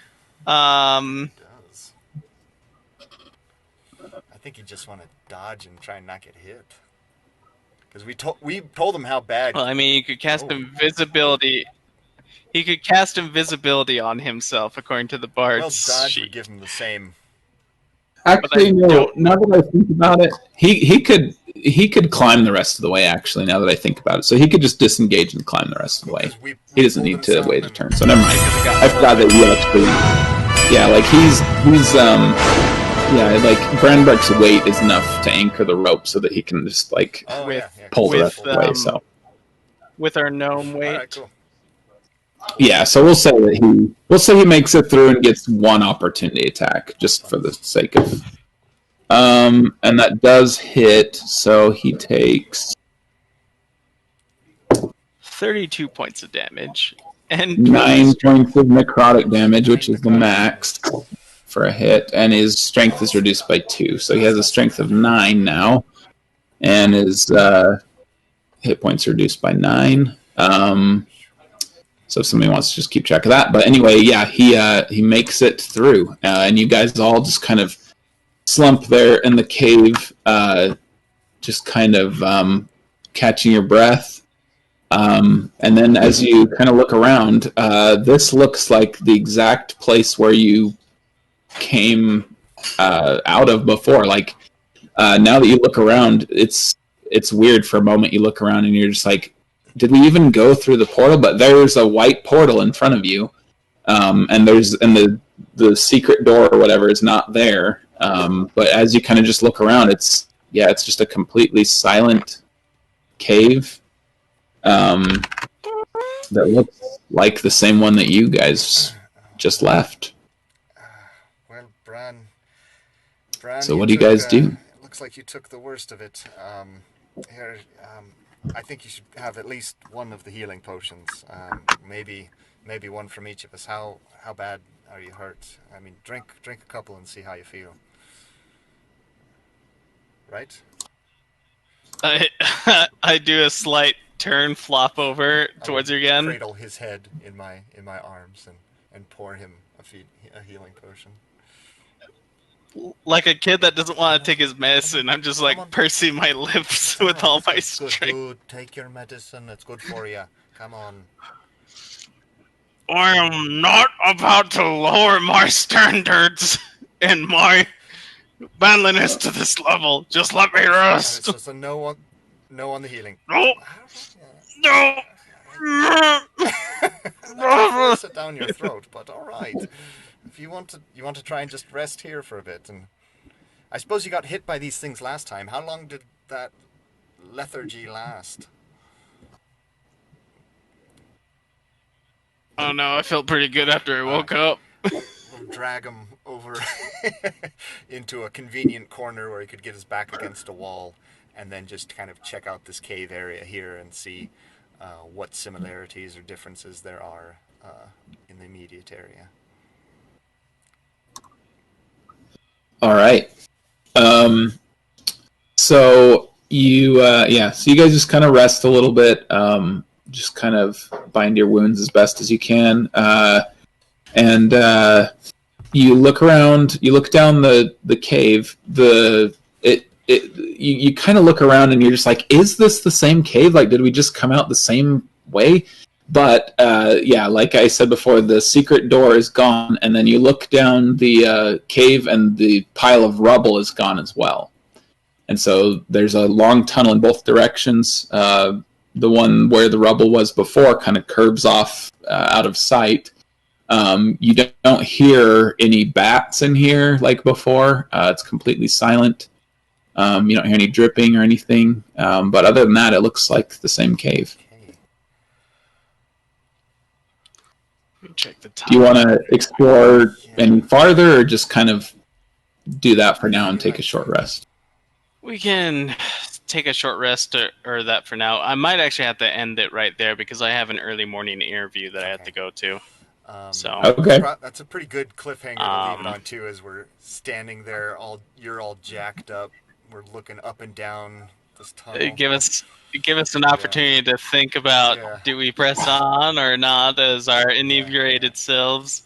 does. I think he just want to dodge and try and not get hit. Because we told him how bad. Well, I mean, you could cast invisibility. He could cast invisibility on himself, according to the bard's dodge sheet. would give him the same. Actually, no. Now that I think about it, he could climb the rest of the way. Actually, now that I think about it, so he could just disengage and climb the rest of the way. He doesn't need to wait a turn. So never mind. I forgot that he actually. Yeah, like he's like Branbrek's weight is enough to anchor the rope so that he can just pull the rest of the way. So with our gnome weight. All right, cool. Yeah, so we'll say he makes it through and gets one opportunity attack, just for the sake of. And that does hit, so he takes 32 points of damage and 9 points of necrotic damage, which is the max for a hit, and his strength is reduced by 2, so he has a strength of 9 now, and his hit points are reduced by 9. So if somebody wants to just keep track of that. But anyway, yeah, he makes it through. And you guys all just kind of slump there in the cave, just kind of catching your breath. And then as you kind of look around, this looks like the exact place where you came out of before. Like, now that you look around, it's weird for a moment. You look around and you're just like, did we even go through the portal? But there's a white portal in front of you, and the secret door or whatever is not there. But as you kind of just look around, it's just a completely silent cave. that looks like the same one that you guys just left. Well, Bran, so what do you guys do? It looks like you took the worst of it. Here, I think you should have at least one of the healing potions. Maybe one from each of us. How bad are you hurt? I mean, drink a couple and see how you feel. Right? I do a slight turn, flop over towards her again. Cradle his head in my arms and pour him a healing potion. Like a kid that doesn't want to take his medicine, I'm just like pursing my lips with all my strength. Good. Take your medicine. It's good for you. Come on. I am not about to lower my standards and my manliness to this level. Just let me rest. It's just a no on the healing. No. Force it down your throat, but all right. If you want to try and just rest here for a bit, and I suppose you got hit by these things last time. How long did that lethargy last? Oh no, I felt pretty good after I woke up. We'll drag him over into a convenient corner where he could get his back against a wall, and then just kind of check out this cave area here and see what similarities or differences there are in the immediate area. All right. So you guys just kind of rest a little bit. Just kind of bind your wounds as best as you can, and you look around. You look down the cave. You kind of look around and you're just like, is this the same cave? Like, did we just come out the same way? But like I said before, the secret door is gone, and then you look down the cave and the pile of rubble is gone as well. And so there's a long tunnel in both directions. The one where the rubble was before kind of curves off out of sight. You don't hear any bats in here like before. It's completely silent. You don't hear any dripping or anything. But other than that, it looks like the same cave. Check the top. Do you want to explore any farther, or just kind of do that for now and take a short rest? We can take a short rest or that for now. I might actually have to end it right there because I have an early morning interview that I have to go to. Okay. That's a pretty good cliffhanger to leave it on too, as we're standing there, you're all jacked up. We're looking up and down this tunnel. Give us an opportunity to think about, do we press on or not as our inebriated selves?